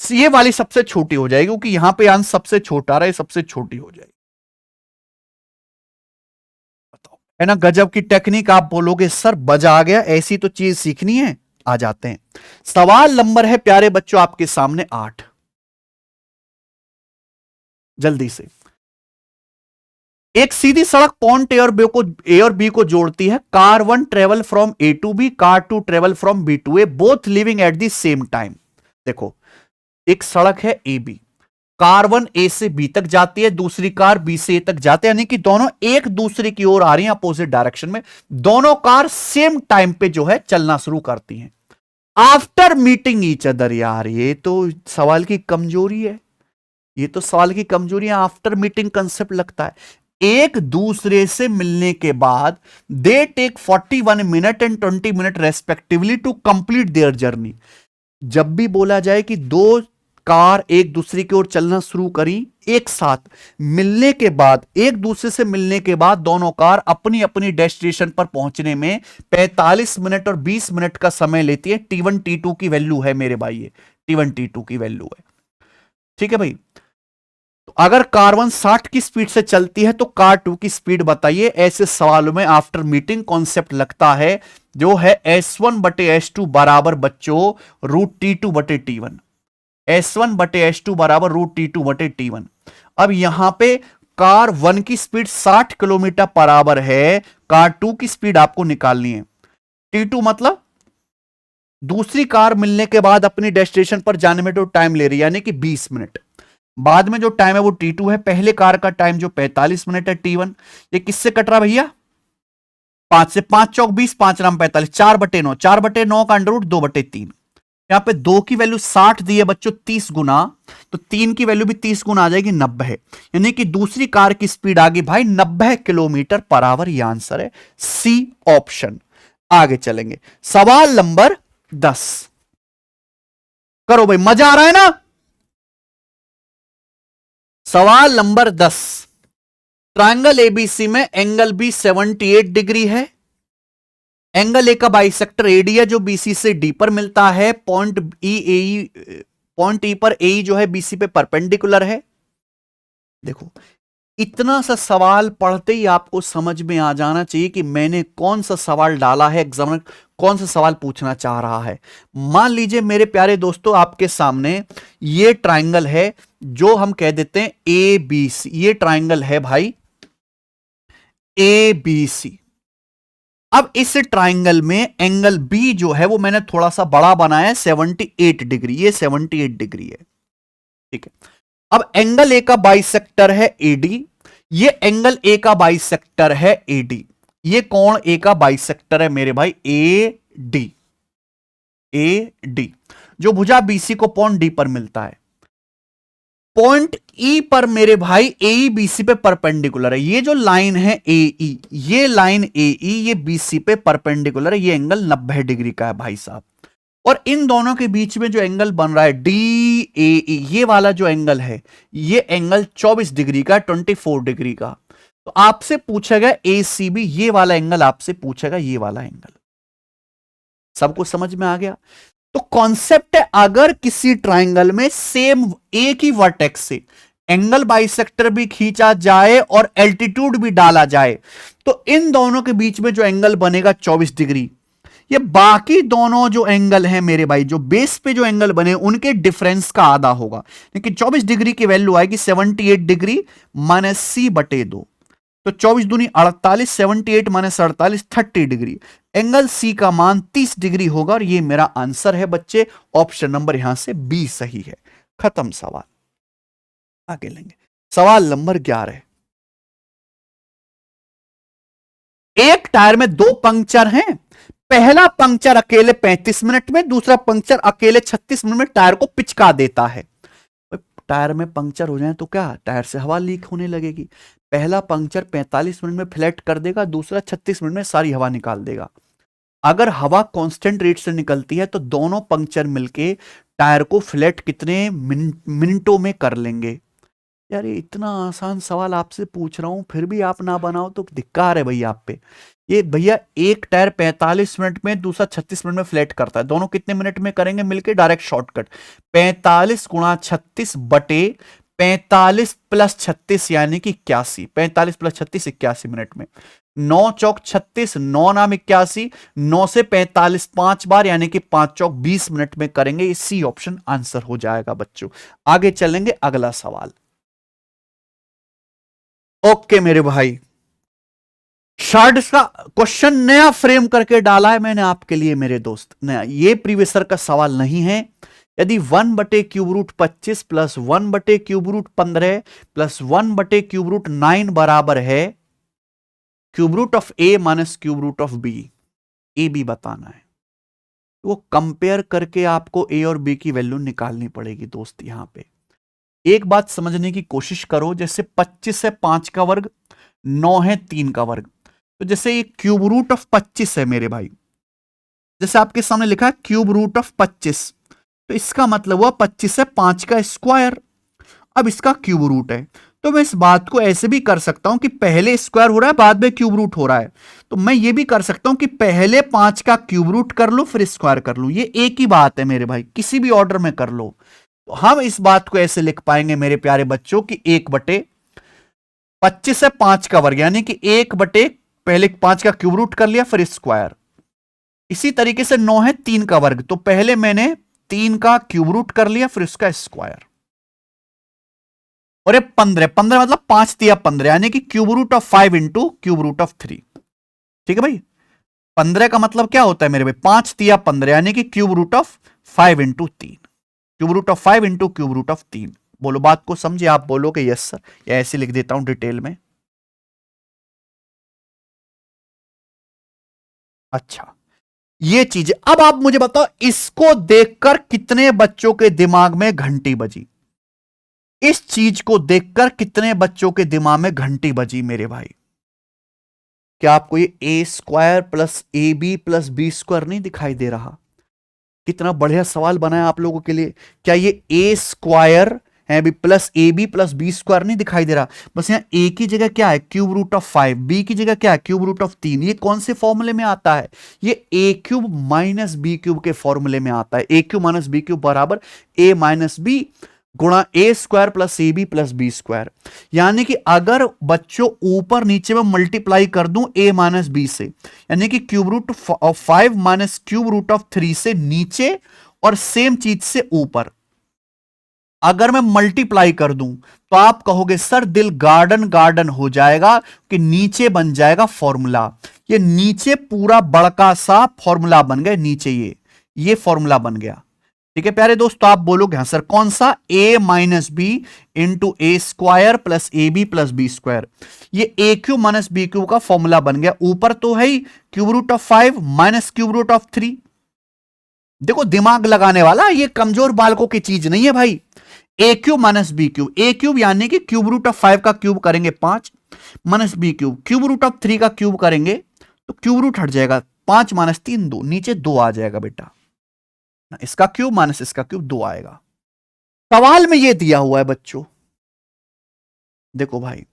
ये वाली सबसे छोटी हो जाएगी, क्योंकि यहां पे अंश सबसे छोटा आ रहा है, सबसे छोटी हो जाएगी। बताओ, है ना गजब की टेक्निक। आप बोलोगे सर मजा आ गया, ऐसी तो चीज सीखनी है। आ जाते हैं, सवाल नंबर है प्यारे बच्चों आपके सामने 8, जल्दी से। एक सीधी सड़क पॉइंट ए और बी को जोड़ती है। Car 1 travel from A to B, car 2 travel from B to A, both living at the same time. देखो एक सड़क है ए बी, कार 1 ए से बी तक जाती है, दूसरी कार बी से ए तक जाते हैं, यानी कि दोनों एक दूसरे की ओर आ रही हैं, अपोजिट डायरेक्शन में। दोनों कार सेम टाइम पे जो है चलना शुरू करती हैं। आफ्टर मीटिंग ईच अदर, यार ये तो सवाल की कमजोरी है, ये तो सवाल की कमजोरी है। आफ्टर मीटिंग कंसेप्ट लगता है। एक दूसरे से मिलने के बाद they take 41 minute and 20 minute respectively to complete their journey. जब भी बोला जाए कि दो कार एक दूसरे की ओर चलना शुरू करी एक साथ, मिलने के बाद, एक दूसरे से मिलने के बाद दोनों कार अपनी अपनी डेस्टिनेशन पर पहुंचने में 45 मिनट और 20 मिनट का समय लेती है। T1 T2 की वैल्यू है मेरे भाई, ये T1 T2 की वैल्यू है, ठीक है भाई। तो अगर कार 1 60 की स्पीड से चलती है तो कार 2 की स्पीड बताइए। ऐसे सवालों में आफ्टर मीटिंग कॉन्सेप्ट लगता है, जो है S1/S2 बराबर बच्चों √T2/T1। S1/S2 बराबर √T2/T1। अब यहां पे कार 1 की स्पीड 60 किलोमीटर पर आवर है, कार 2 की स्पीड आपको निकालनी है। T2 मतलब दूसरी कार मिलने के बाद अपनी डेस्टिनेशन पर जाने में जो टाइम ले रही है, यानी कि 20 मिनट। बाद में जो टाइम है वो T2 है। पहले कार का टाइम जो 45 मिनट है T1। ये किससे कट रहा भैया, 5 से। 5 चौक 20, 5 राम 45, 4/9, 4/9 का अंडर रूट 2/3। यहां पे 2 की वैल्यू 60 दी है बच्चों 30 गुना, तो 3 की वैल्यू भी 30 गुना आ जाएगी 90, यानी कि दूसरी कार की स्पीड आ गई भाई 90 किलोमीटर पर आवर। यह आंसर है सी ऑप्शन। आगे चलेंगे, सवाल नंबर 10 करो भाई, मजा आ रहा है ना। सवाल नंबर 10, ट्रायंगल एबीसी में एंगल बी 78 डिग्री है। एंगल ए का बाइसेक्टर एडी है जो बीसी से डी पर मिलता है। पॉइंट ई पर ए जो है बीसी पे परपेंडिकुलर है। देखो, इतना सा सवाल पढ़ते ही आपको समझ में आ जाना चाहिए कि मैंने कौन सा सवाल डाला है, एग्जामिनर कौन सा सवाल पूछना चाह रहा है। मान लीजिए मेरे प्यारे दोस्तों, आपके सामने ये ट्रायंगल है जो हम कह देते हैं ए बी सी। ये ट्रायंगल है भाई ए बी सी। अब इस ट्रायंगल में एंगल बी जो है वो मैंने थोड़ा सा बड़ा बनाया है 78 डिग्री। ये 78 डिग्री है, ठीक है। अब एंगल ए का बाइसेक्टर है एडी, ये एंगल ए का बाइसेक्टर है एडी। ये कोण ए का बाइसेक्टर है मेरे भाई ए डी। ए डी जो भुजा बीसी को पॉइंट डी पर मिलता है। पॉइंट ई पर मेरे भाई ए बीसी पे परपेंडिकुलर है। ये जो लाइन है ए ई, ये लाइन ए ई, ये बीसी पे परपेंडिकुलर है। ये एंगल 90 डिग्री का है भाई साहब। और इन दोनों के बीच में जो एंगल बन रहा है डी ए ई, ये वाला जो एंगल है ये एंगल 24 डिग्री का, 24 डिग्री का। तो आपसे पूछेगा ए सी बी, ये वाला एंगल आपसे पूछेगा, ये वाला एंगल। सबको समझ में आ गया। तो कॉन्सेप्ट है, अगर किसी ट्राइंगल में सेम एक ही वर्टेक्स से एंगल बाइसेक्टर भी खींचा जाए और एल्टीट्यूड भी डाला जाए, तो इन दोनों के बीच में जो एंगल बनेगा 24 डिग्री, ये बाकी दोनों जो एंगल हैं मेरे भाई, जो बेस पे जो एंगल बने उनके डिफरेंस का आधा होगा। लेकिन 24 डिग्री की वैल्यू आएगी 78 डिग्री माइनस सी बटे 2। तो 24 दूनी 48, 78 माइनस 48 30 डिग्री। एंगल सी का मान 30 डिग्री होगा और ये मेरा आंसर है बच्चे। ऑप्शन नंबर यहां से बी सही है। खत्म सवाल। आगे लेंगे सवाल नंबर 11। एक टायर में 2 पंक्चर हैं। पहला पंक्चर अकेले 35 मिनट में, दूसरा पंक्चर अकेले 36 मिनट में टायर को पिचका देता है। टायर में पंक्चर हो जाए तो क्या, टायर से हवा लीक होने लगेगी। पहला पंक्चर 45 मिनट में फ्लैट कर देगा, दूसरा 36 मिनट में सारी हवा निकाल देगा। अगर हवा कांस्टेंट रेट से निकलती है तो दोनों पंक्चर मिलके टायर को फ्लैट कितने मिनटों में कर लेंगे। यार ये इतना आसान सवाल आपसे पूछ रहा हूं, फिर भी आप ना बनाओ तो धिक्कार है भैया आप पे। ये भैया एक टायर 45 मिनट में, दूसरा 36 मिनट में फ्लैट करता है। दोनों कितने मिनट में करेंगे मिलके, डायरेक्ट शॉर्टकट 45 गुणा 36 बटे 45 प्लस 36 यानी कि 81। 45 प्लस 36 81 मिनट में। 9 चौक 36, 9 नाम 81, 9 से 45 5 बार यानी कि 5 चौक 20 मिनट में करेंगे। ये सी ऑप्शन आंसर हो जाएगा बच्चों। आगे चलेंगे अगला सवाल। ओके मेरे भाई, शार्ड्स का क्वेश्चन नया फ्रेम करके डाला है मैंने आपके लिए मेरे दोस्त, नया। ये प्रीवियसर का सवाल नहीं है। यदि 1 बटे क्यूब रूट 25 प्लस 1 बटे क्यूब रूट 15 प्लस 1 बटे क्यूब रूट 9 बराबर है cube root of a minus cube root of b, a b बताना है। वो कंपेयर करके आपको ए और बी की वैल्यू निकालनी पड़ेगी दोस्त। यहां पे एक बात समझने की कोशिश करो, जैसे 25 है 5 का वर्ग, 9 है 3 का वर्ग। तो जैसे ये क्यूब रूट ऑफ 25 है मेरे भाई, जैसे आपके सामने लिखा है क्यूब रूट ऑफ 25, तो इसका मतलब हुआ 25 है 5 का स्क्वायर। अब इसका क्यूब रूट है, तो मैं इस बात को ऐसे भी कर सकता हूं कि पहले स्क्वायर हो रहा है बाद में क्यूब रूट हो रहा है। तो मैं ये भी कर सकता हूं कि पहले 5 का क्यूब रूट कर लो फिर स्क्वायर कर लो। ये एक ही बात है मेरे भाई, किसी भी ऑर्डर में कर लो। तो हम इस बात को ऐसे लिख पाएंगे मेरे प्यारे बच्चों कि 1 बटे 25 है 5 का वर्ग, यानी कि 1 बटे पहले 5 का क्यूब रूट कर लिया फिर स्क्वायर। इसी तरीके से 9 है 3 का वर्ग, तो पहले मैंने 3 का क्यूब रूट कर लिया फिर उसका स्क्वायर। और ये 15 मतलब 5 तिया 15 यानी कि cube root of 5 into cube root of 3। ठीक है भाई, 15 का मतलब क्या होता है मेरे भाई, 5 तिया 15 यानी कि cube root of 5 into 3, cube root of 5 into cube root of 3। बोलो बात को समझे, आप बोलोगे यस सर, या ऐसे लिख देता हूं डिटेल में। अच्छा, ये चीज। अब आप मुझे बताओ, इसको देखकर कितने बच्चों के दिमाग में घंटी बजी? इस चीज को देखकर कितने बच्चों के दिमाग में घंटी बजी मेरे भाई? क्या आपको ये a square plus a b plus b square नहीं दिखाई दे रहा? कितना बढ़िया सवाल बनाया आप लोगों के लिए। क्या ये ए स्क्वायर है भी plus a b plus b square नहीं दिखाई दे रहा? बस यहां ए की जगह क्या है? Cube root of 5। बी की जगह क्या है? Cube root of 3। ये कौन से फॉर्मूले में आता है? ये a cube minus b cube के फॉर्मूले में आता है। A cube minus b cube बराबर ए माइनस बी गुणा a square plus a b plus b square. यानी कि अगर बच्चों ऊपर नीचे में मल्टीप्लाई कर दूं ए माइनस बी से, यानी कि cube root of 5 minus cube root of 3 से नीचे और सेम चीज से ऊपर अगर मैं मल्टीप्लाई कर दूं तो आप कहोगे सर दिल गार्डन गार्डन हो जाएगा कि नीचे बन जाएगा फॉर्मूला। ये नीचे पूरा बड़का सा फॉर्मूला बन गया। नीचे ये फॉर्मूला बन गया। ठीक है प्यारे दोस्तों, आप बोलोगे हाँ सर कौन सा? A minus b into a square plus a b plus b square. ये a cube minus b cube का फॉर्मूला बन गया। ऊपर तो है ही cube root of 5 minus cube root of 3। देखो दिमाग लगाने वाला, ये कमजोर बालकों की चीज नहीं है भाई। ए क्यूब माइनस बी क्यूब, ए क्यूब यानी कि क्यूब रूट ऑफ 5 का क्यूब करेंगे 5 minus b cube, cube root of 3 का क्यूब करेंगे तो क्यूब रूट हट जाएगा, 5 माइनस 3 2, नीचे 2 आ जाएगा बेटा। इसका क्यूब माइनस इसका क्यूब 2 आएगा। सवाल में यह दिया हुआ है बच्चों, देखो भाई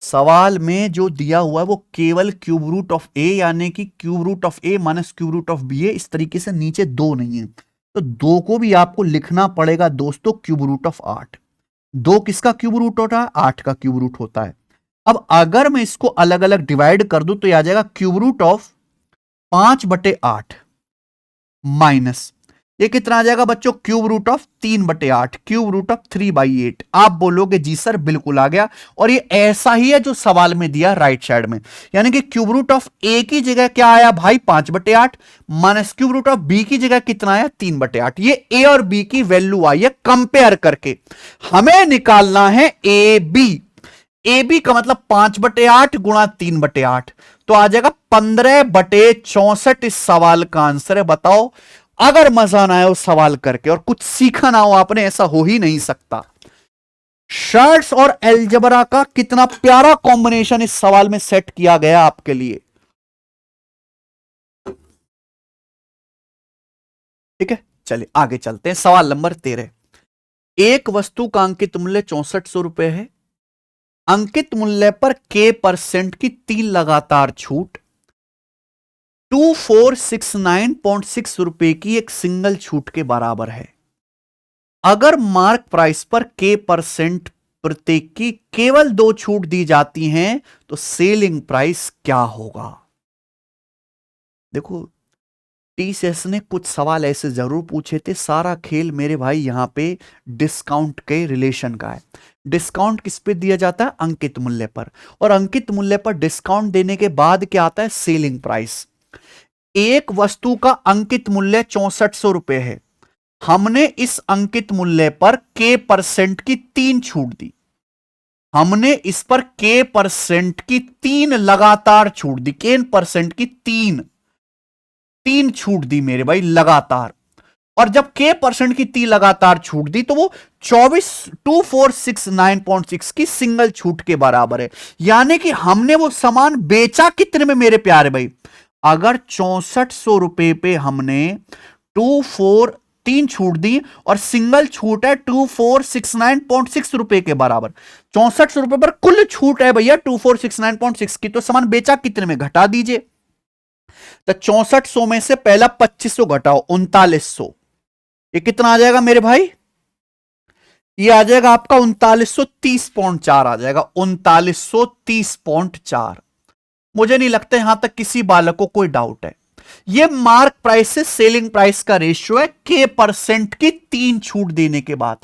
सवाल में जो दिया हुआ है वो केवल क्यूब रूट ऑफ ए यानी कि cube root of a minus cube root of b है। इस तरीके से नीचे 2 नहीं है, तो 2 को भी आपको लिखना पड़ेगा दोस्तों क्यूब रूट ऑफ 8। 2 किसका क्यूब रूट होता है? 8 का क्यूब रूट होता है। अब अगर मैं इसको अलग अलग डिवाइड कर दूं तो यह आ जाएगा क्यूब रूट ऑफ 5/8 माइनस ये कितना आ जाएगा बच्चों? Cube root of 3/8, cube root of 3/8। आप बोलोगे जी सर बिल्कुल आ गया। और ये ऐसा ही है जो सवाल में दिया राइट साइड में, यानी कि क्यूब रूट ऑफ ए की जगह क्या आया भाई? 5/8 minus cube root of b की जगह कितना आया? 3/8। ये ए और बी की वैल्यू आई है कंपेयर करके। हमें निकालना है ए बी। ए बी का मतलब 5/8 गुणा 3/8 तो आ जाएगा 15/64। इस सवाल का आंसर है। बताओ, अगर मजा ना आए उस सवाल करके और कुछ सीखा ना हो आपने, ऐसा हो ही नहीं सकता। शर्ट्स और एल्जबरा का कितना प्यारा कॉम्बिनेशन इस सवाल में सेट किया गया आपके लिए। ठीक है, चलिए आगे चलते हैं। सवाल नंबर 13। एक वस्तु का अंकित मूल्य 6400 रुपए है। अंकित मूल्य पर k% की 3 लगातार छूट 2469.6 रुपए की एक सिंगल छूट के बराबर है। अगर मार्क प्राइस पर k% प्रत्येक की केवल 2 छूट दी जाती हैं तो सेलिंग प्राइस क्या होगा? देखो टीसीएस ने कुछ सवाल ऐसे जरूर पूछे थे। सारा खेल मेरे भाई यहां पे डिस्काउंट के रिलेशन का है। डिस्काउंट किस पे दिया जाता है? अंकित मूल्य पर। और अंकित मूल्य पर डिस्काउंट देने के बाद क्या आता है? Selling price. एक वस्तु का अंकित मूल्य 6400 रुपए है। हमने इस अंकित मूल्य पर k% की 3 छूट दी। हमने इस पर k% की 3 लगातार छूट दी। k% की 3 छूट दी मेरे भाई लगातार। और जब k% की 3 लगातार छूट दी तो वो 2469.6 की सिंगल छूट के बराबर है। यानी कि हमने वो सामान बेचा कितने में मेरे प्यारे भाई? अगर 6400 रुपए पे हमने 3 छूट दी और सिंगल छूट है 2469.6 रुपए के बराबर। 6400 रुपए पर कुल छूट है भैया 2469.6 की, तो सामान बेचा कितने में? घटा दीजिए। तो 6400 में से पहला 2500 घटाओ 3900। ये कितना आ जाएगा मेरे भाई? ये आ जाएगा आपका 3930.4 आ जाएगा। 3930.4। मुझे नहीं लगता यहां तक किसी बालक को कोई डाउट है। ये मार्क प्राइस से सेलिंग प्राइस का रेशियो है k% की 3 छूट देने के बाद।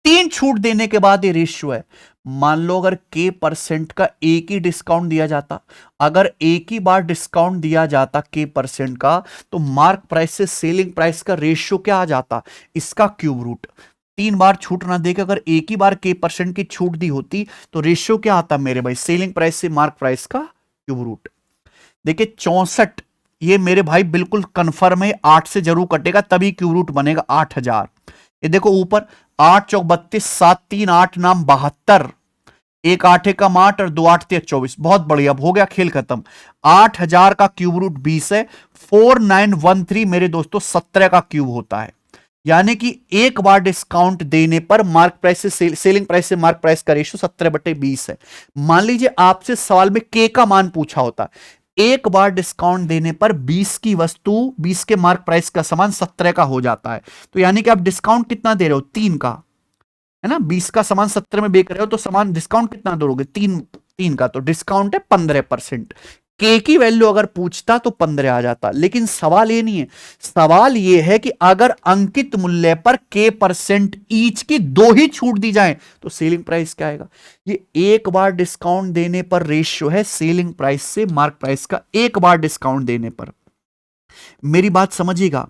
3 छूट देने के बाद ये रेशियो है। मान लो अगर k% का एक ही डिस्काउंट दिया जाता, अगर एक ही बार डिस्काउंट दिया जाता k% का, तो मार्क प्राइस से सेलिंग प्राइस का रेशियो क्या आ जाता? इसका क्यूब रूट। 3 बार छूट ना देकर अगर एक ही बार k% की छूट दी होती तो रेशियो क्या आता मेरे भाई? सेलिंग प्राइस से मार्क प्राइस का क्यूब रूट। देखिए 64 ये मेरे भाई बिल्कुल कंफर्म है, 8 से जरूर कटेगा तभी क्यूब रूट बनेगा 8000। ये देखो ऊपर 8 चौक 32, 7 3 8 नाम 72, एक 8 एकम 8 और 2 8 3 24। बहुत बढ़िया, अब हो गया खेल खत्म। 8000 का क्यूब रूट 20 है। 4913 मेरे दोस्तों 17 का क्यूब होता है। यानी कि एक बार डिस्काउंट देने पर मार्क प्राइस से सेलिंग प्राइस से मार्क प्राइस का रेशियो 17/20 है। मान लीजिए आपसे सवाल में के का मान पूछा होता, एक बार डिस्काउंट देने पर 20 की वस्तु 20 के मार्क प्राइस का सामान 17 का हो जाता है। तो यानी कि आप डिस्काउंट कितना दे रहे हो, 3 का, है ना। 20 का सामान 17 में बेच रहे हो तो सामान डिस्काउंट कितना दोगे, 3 का, तो डिस्काउंट है 15%। के की वैल्यू अगर पूछता तो 15 आ जाता, लेकिन सवाल ये नहीं है। सवाल ये है कि अगर अंकित मूल्य पर के परसेंट ईच की 2 ही छूट दी जाए तो सेलिंग प्राइस क्या आएगा। ये एक बार डिस्काउंट देने पर रेशियो है सेलिंग प्राइस से मार्क प्राइस का, एक बार डिस्काउंट देने पर। मेरी बात समझिएगा,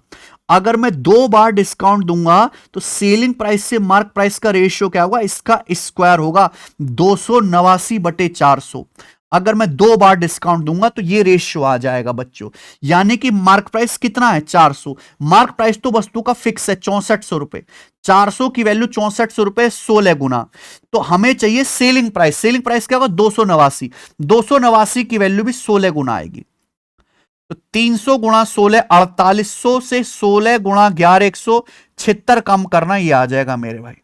अगर मैं 2 बार डिस्काउंट दूंगा तो सेलिंग प्राइस से मार्क प्राइस का रेशियो क्या होगा, इसका स्क्वायर होगा 289/400। अगर मैं 2 बार डिस्काउंट दूंगा तो ये रेशियो आ जाएगा बच्चों। यानी कि मार्क प्राइस कितना है, 400। मार्क प्राइस तो वस्तु का फिक्स है 6400 रुपए, 400 की वैल्यू 6400 रुपए 16 गुना। तो हमें चाहिए सेलिंग प्राइस। सेलिंग प्राइस क्या होगा, 289। 289 की वैल्यू भी 16 गुना आएगी। तो 300 गुणा 16 4800 से 16 गुणा 11 176 कम करना, ये आ जाएगा मेरे भाई।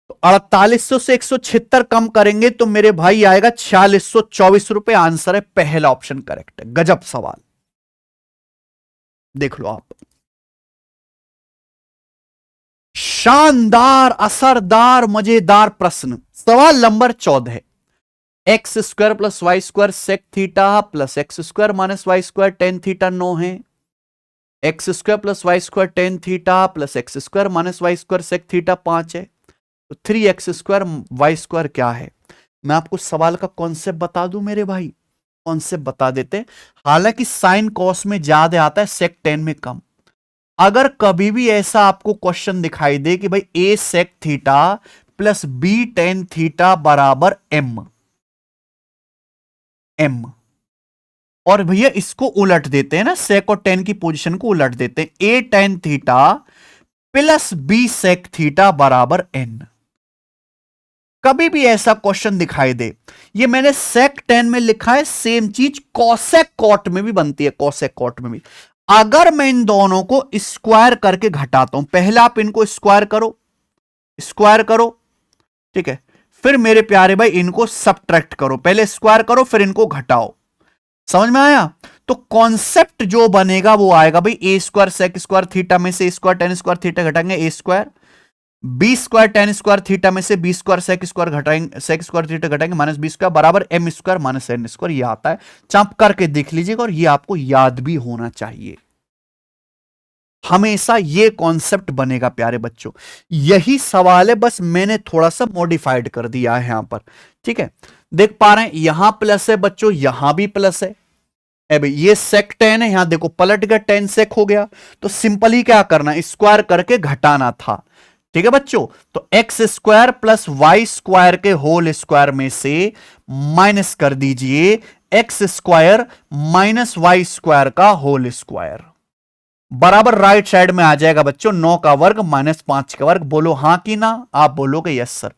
तो 4800 से 176 कम करेंगे तो मेरे भाई आएगा 4624 रुपए। आंसर है पहला ऑप्शन करेक्ट है। गजब सवाल, देख लो आप। शानदार, असरदार, मजेदार प्रश्न। सवाल नंबर 14 है, x square plus y square sec theta plus x square minus y square tan theta 9 है। X square plus y square tan theta plus x square minus y square sec theta 5 है। तो 3x square y square क्या है। मैं आपको सवाल का concept बता दूं मेरे भाई, कॉन्सेप्ट बता देते हैं। हालांकि साइन कॉस में ज्यादा आता है, सेक 10 में कम। अगर कभी भी ऐसा आपको क्वेश्चन दिखाई दे कि भाई a sec theta plus b tan theta बराबर m, और भैया इसको उलट देते हैं ना, सेक और टेन की पोजीशन को उलट देते हैं, a tan theta plus b sec theta बराबर n। कभी भी ऐसा क्वेश्चन दिखाई दे, ये मैंने सेक 10 में लिखा है, सेम चीज कॉसेक कॉट में भी बनती है, कॉसेक कॉट में भी। अगर मैं इन दोनों को स्क्वायर करके घटाता हूं, पहले आप इनको स्क्वायर करो, स्क्वायर करो, ठीक है, फिर मेरे प्यारे भाई इनको सब्ट्रैक्ट करो, पहले स्क्वायर करो फिर इनको घटाओ। समझ में आया। तो कॉन्सेप्ट जो बनेगा वो आएगा भाई, a square sec square theta में से स्क्वायर टेन स्क्वायर थीटा घटाएंगे a square, b square tan square theta में से बी स्क्वायर सेक स्क्वायर घटाएंगे, सेक स्क्वायर थीटा घटाएंगे माइनस बी स्क्वायर बराबर m square minus n square. ये आता है, चंप करके देख लीजिएगा, और ये आपको याद भी होना चाहिए। हमेशा ये कॉन्सेप्ट बनेगा प्यारे बच्चों। यही सवाल है, बस मैंने थोड़ा सा मॉडिफाइड कर दिया है यहां पर, ठीक है। देख पा रहे हैं यहां प्लस है बच्चों, यहां भी प्लस है। भाई ये सेक 10 है, यहां देखो पलट गया 10 सेक हो गया, तो सिंपल ही क्या करना, स्क्वायर करके घटाना था, ठीक है बच्चों। तो x square plus y square के होल स्क्वायर में से माइनस कर दीजिए x square minus y square का होल स्क्वायर, बराबर राइट साइड में आ जाएगा बच्चों 9 का वर्ग माइनस 5 का वर्ग। बोलो हां कि ना, आप बोलोगे यस सर।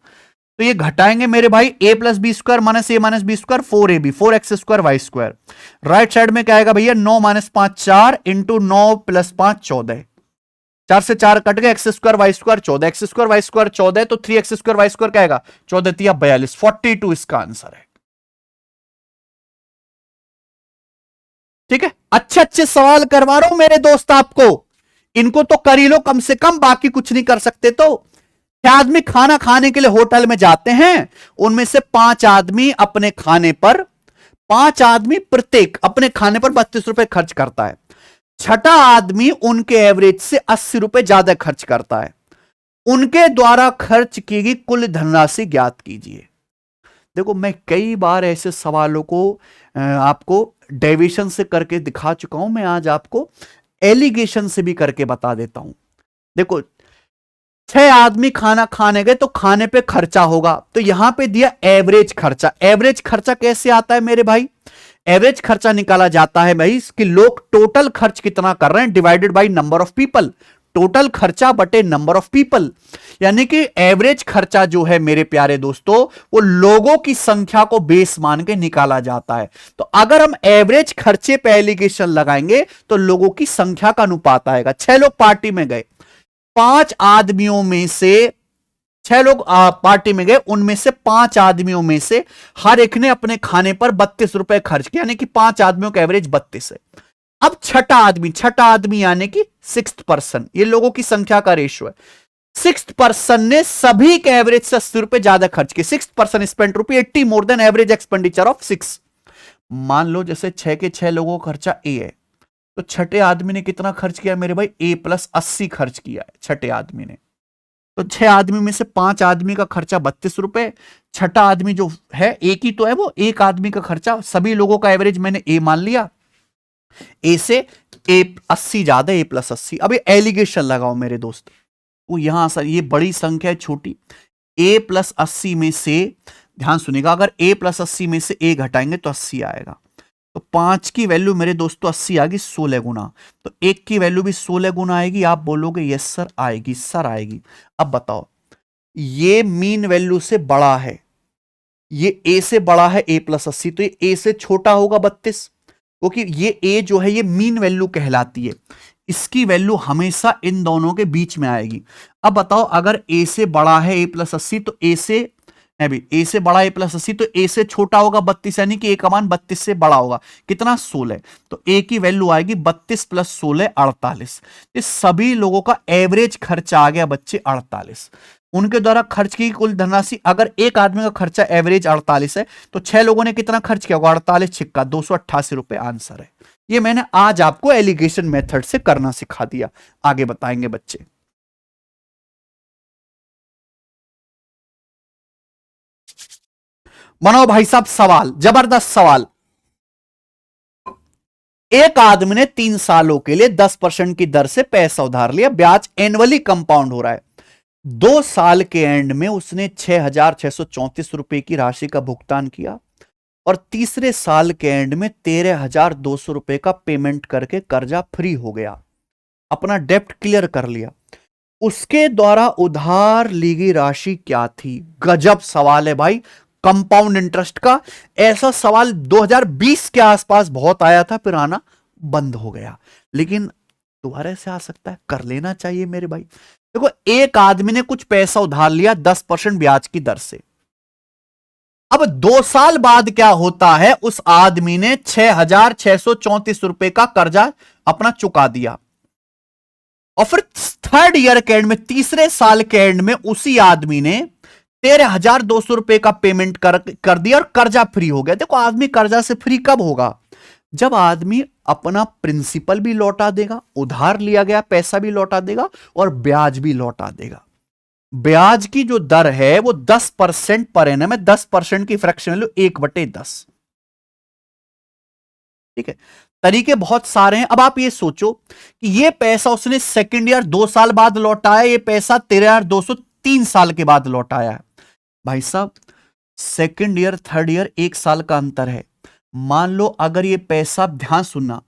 तो ये घटाएंगे मेरे भाई, a plus b square minus a minus b square 4ab 4x square y square. Right side में क्या आएगा भैया, 9 माइनस 5 4 इंटू 9 प्लस 5 14, 4 से 4 कट गए, x square y square 14, x square y square 14, तो 3x स्क्वायर वाई स्क्वायर क्या आएगा 14 तिया 42, 42 इसका आंसर है, ठीक है। अच्छे अच्छे सवाल करवा रहा हूं मेरे दोस्त आपको, इनको तो कर ही लो कम से कम, बाकी कुछ नहीं कर सकते। तो 6 आदमी खाना खाने के लिए होटल में जाते हैं, उनमें से 5 आदमी अपने खाने पर, 5 आदमी प्रत्येक अपने खाने पर 32 रुपए खर्च करता है। छठा आदमी उनके एवरेज से 80 रुपए ज्यादा खर्च करता है। उनके द्वारा खर्च की गई कुल धनराशि ज्ञात कीजिए। देखो मैं कई बार ऐसे सवालों को आपको डेविएशन से करके दिखा चुका हूं, मैं आज आपको एलिगेशन से भी करके बता देता हूं। देखो 6 आदमी खाना खाने गए तो खाने पे खर्चा होगा, तो यहां पे दिया एवरेज खर्चा। एवरेज खर्चा कैसे आता है मेरे भाई, एवरेज खर्चा निकाला जाता है भाई कि लोग टोटल खर्च कितना कर रहे हैं divided by number of people, total खर्चा बटे नंबर ऑफ पीपल। यानी कि एवरेज खर्चा जो है मेरे प्यारे दोस्तों वो लोगों की संख्या को बेस मान के निकाला जाता है। तो अगर हम एवरेज खर्चे पे एलिगेशन लगाएंगे तो लोगों की संख्या का अनुपात आएगा। 6 लोग पार्टी में गए, 5 आदमियों में से 6 लोग पार्टी में गए, उनमें से 5 आदमियों में से हर एक ने अपने खाने पर 32 रुपए खर्च किया, यानी कि 5 आदमियों का एवरेज 32 है। अब छठा आदमी यानी कि 6th पर्सन, ये लोगों की संख्या का रेशियो है। 6th पर्सन ने सभी के एवरेज से 80 रुपए ज्यादा खर्च किए। 6th person spend ₹80 more than average expenditure of 6। मान लो जैसे 6 के 6 लोगों का खर्चा ए है, तो छठे आदमी ने कितना खर्च किया मेरे भाई? A + 80 खर्च किया है छठे आदमी ने। तो 6 आदमी में से 5 आदमी का खर्चा 32 रुपए, छठा आदमी जो है एक ही तो है, वो एक आदमी का खर्चा, सभी लोगों का एवरेज मैंने ए मान लिया, ए से ए 80 ज्यादा, A + 80। अब ये एलिगेशन लगाओ मेरे दोस्त, वो यहां सर ये बड़ी संख्या है छोटी, A + 80 में से ध्यान सुनिएगा, अगर A + 80 में से A घटाएंगे तो 80 आएगा। तो 5 की वैल्यू मेरे दोस्तों 80 आ गई 16 गुना, तो 1 की वैल्यू भी 16 गुना आएगी। आप बोलोगे यस सर आएगी, सर आएगी। अब बताओ, ये मीन वैल्यू से बड़ा है, ये A से बड़ा है A + 80, तो ये A से छोटा होगा 32, क्योंकि ये A जो है ये मीन वैल्यू कहलाती है, इसकी वैल्यू हमेशा इन दोनों के बीच में आएगी। अब बताओ, अगर A से बड़ा है A + 80 तो A से है भी A से बड़ा A + 80 तो A से छोटा होगा 32, यानी कि A का मान 32 से बड़ा होगा, कितना? 16। तो A की वैल्यू आएगी 32 + 16 48। इस सभी लोगों का एवरेज खर्चा आ गया बच्चे 48। उनके द्वारा खर्च की कुल धनराशि, अगर एक आदमी का खर्चा एवरेज 48 है तो 6 लोगों ने कितना खर्च किया होगा? 48 छिक्का 288 रुपए आंसर है। ये मैंने आज आपको एलिगेशन मेथड से करना सिखा दिया, आगे बताएंगे बच्चे। बनाओ भाई साहब सवाल, जबरदस्त सवाल। एक आदमी ने 3 सालों के लिए 10% की दर से पैसा उधार लिया, ब्याज एनुअली कंपाउंड हो रहा है। 2 साल के एंड में उसने 6,634 रुपए की राशि का भुगतान किया और तीसरे साल के एंड में 13,200 रुपए का पेमेंट करके कर्जा फ्री हो गया, अपना डेप्ट क्लियर कर लिया। उसके द्वारा उधार ली गई राशि क्या थी? गजब सवाल है भाई, कंपाउंड इंटरेस्ट का। ऐसा सवाल 2020 के आसपास बहुत आया था, फिर आना बंद हो गया, लेकिन दोबारा से आ सकता है, कर लेना चाहिए मेरे भाई। देखो, एक आदमी ने कुछ पैसा उधार लिया 10% ब्याज की दर से। अब 2 साल बाद क्या होता है? उस आदमी ने 6,634 रुपए का कर्जा अपना चुका दिया और फिर थर्ड ईयर के एंड में, तीसरे साल के एंड में उसी आदमी ने 13,200 रुपए का पेमेंट कर दिया और कर्जा फ्री हो गया। देखो, आदमी कर्जा से फ्री कब होगा? जब आदमी अपना प्रिंसिपल भी लौटा देगा, उधार लिया गया पैसा भी लौटा देगा और ब्याज भी लौटा देगा। ब्याज की जो दर है वो 10% पर एनम है, 10% की फ्रैक्शन वैल्यू 1/10। ठीक है, तरीके बहुत सारे हैं। अब आप ये सोचो कि ये पैसा उसने सेकंड ईयर 2 साल बाद लौटाया, ये पैसा 13,200 3 साल के बाद लौटाया है। भाई साहब, सेकंड ईयर थर्ड ईयर 1 साल का अंतर है। मान लो अगर ये पैसा, ध्यान सुनना,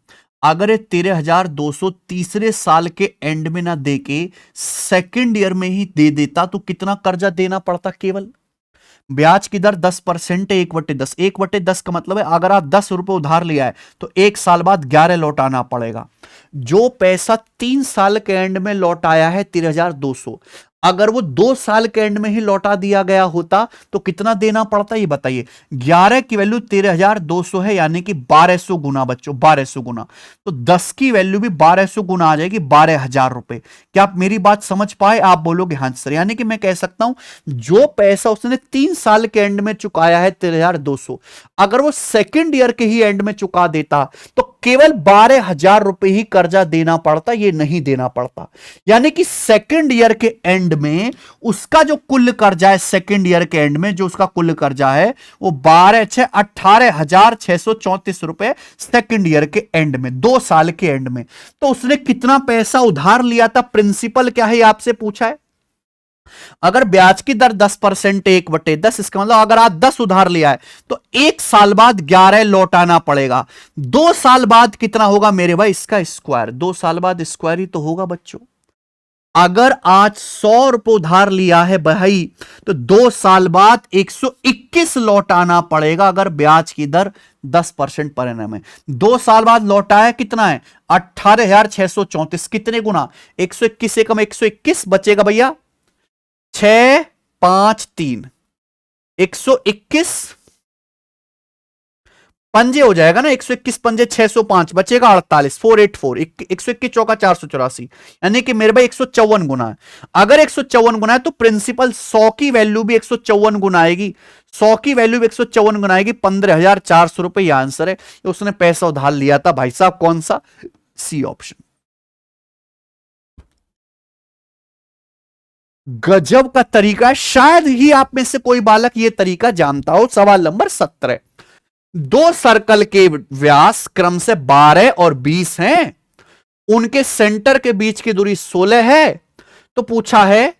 अगर ये 13,200 तीसरे साल के एंड में ना देके सेकंड ईयर में ही दे देता तो कितना कर्जा देना पड़ता? केवल ब्याज की दर 10% है, 1/10। 1/10 का मतलब है अगर आप 10 रुपए उधार लिया है तो 1 साल बाद 11 लौटाना पड़ेगा। जो पैसा 3 साल के एंड में लौटाया है 13,200, अगर वो 2 साल के एंड में ही लौटा दिया गया होता तो कितना देना पड़ता? ये बताइए। 11 की वैल्यू 13,200 है, यानी कि 1200 गुना बच्चों, 1200 गुना। तो 10 की वैल्यू भी 1200 गुना आ जाएगी, 12,000 रुपए। क्या आप मेरी बात समझ पाए? आप बोलोगे हाँ सर। यानी कि मैं कह सकता हूं जो पैसा उसने 3 साल के एंड में चुकाया है 13,200, अगर वो सेकेंड ईयर के ही एंड में चुका देता तो केवल 12,000 रुपए ही कर्जा देना पड़ता, ये नहीं देना पड़ता। यानी कि सेकेंड ईयर के एंड में उसका जो कुल कर्जा है, सेकेंड ईयर के एंड में जो उसका कुल कर्जा है वो 18,634 रुपए सेकेंड ईयर के एंड में, 2 साल के एंड में। तो उसने कितना पैसा उधार लिया था? प्रिंसिपल क्या है आपसे पूछा है, अगर ब्याज की दर 10%, 1/10, इसका मतलब अगर आप 10 उधार लिया है तो 1 साल बाद 11 लौटाना पड़ेगा। 2 साल बाद कितना होगा मेरे भाई? इसका स्क्वायर। 2 साल बाद स्क्वायर ही तो होगा बच्चों। अगर आज 100 रुपए उधार लिया है भाई तो 2 साल बाद 121 लौटाना पड़ेगा, अगर ब्याज की दर 10% पर एनम है। 2 साल बाद लौटाया कितना है? 18,634। कितने गुना? 121 से कम 121 बचेगा भैया 653। 121 पंजे हो जाएगा ना, 121 पंजे 605, बचेगा 48, 484। 121 चौका 484, यानी कि मेरे भाई 154 गुना है। अगर 154 गुना है तो प्रिंसिपल 100 की वैल्यू भी 154 गुना आएगी। 100 की वैल्यू भी 154 गुना आएगी। 15,400 रुपए यह आंसर है। उसने पैसा उधार लिया था भाई साहब, कौन सा? C option. गजब का तरीका है, शायद ही आप में से कोई बालक यह तरीका जानता हो। सवाल नंबर 17। दो सर्कल के व्यास क्रम से 12 और 20 हैं, उनके सेंटर के बीच की दूरी 16 है। तो पूछा है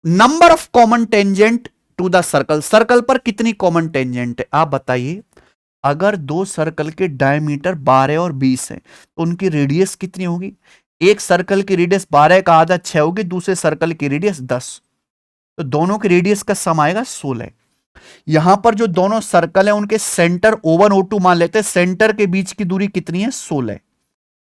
number of common tangent to the circle. Circle पर कितनी कॉमन टेंजेंट है आप बताइए। अगर दो सर्कल के डायमीटर 12 और 20 है तो उनकी रेडियस कितनी होगी? एक सर्कल की रेडियस 12 का आधा 6 होगी, दूसरे सर्कल की रेडियस 10, तो दोनों की रेडियस का सम आएगा 16। यहां पर जो दोनों सर्कल है उनके सेंटर O1 O2 मान लेते हैं, सेंटर के बीच की दूरी कितनी है? 16।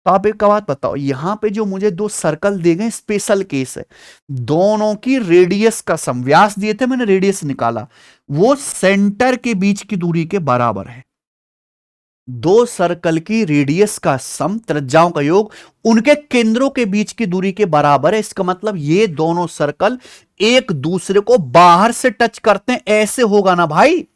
तो आप एक बात बताओ, यहां पे जो मुझे दो सर्कल दिए गए स्पेशल केस है, दोनों की रेडियस का सम, व्यास दिए थे मैंने रेडियस निकाला, वो सेंटर के बीच की दूरी के बराबर है। दो सर्कल की रेडियस का सम, त्रिज्याओं का योग, उनके केंद्रों के बीच की दूरी के बराबर है। इसका मतलब ये दोनों सर्कल एक दूसरे को बाहर से टच करते हैं, ऐसे होगा ना भाई?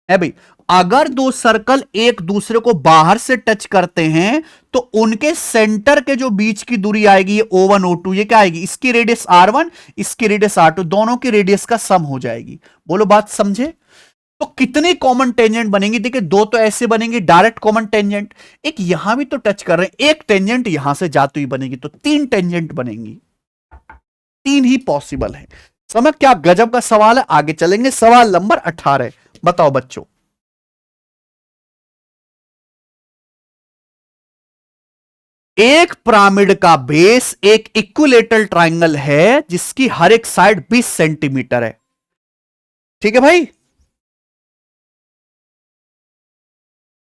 है भाई, अगर दो सर्कल एक दूसरे को बाहर से टच करते हैं तो उनके सेंटर के जो बीच की दूरी आएगी ये O1 O2, ये क्या आएगी? इसकी रेडियस R1, इसकी रेडियस R2, दोनों की रेडियस का सम हो जाएगी। बोलो बात समझे? तो कितनी कॉमन टेंजेंट बनेंगी? देखिए दो तो ऐसे बनेंगी डायरेक्ट कॉमन टेंजेंट, एक यहां भी तो टच कर रहे हैं, एक टेंजेंट यहां से जाती हुई बनेगी, तो 3 टेंजेंट बनेंगी। 3 ही पॉसिबल है। समझ? क्या गजब का सवाल है। आगे चलेंगे, सवाल नंबर 18। बताओ बच्चों, एक पिरामिड का बेस एक इक्विलेटरल ट्राइंगल है जिसकी हर एक साइड 20 सेंटीमीटर है। ठीक है भाई?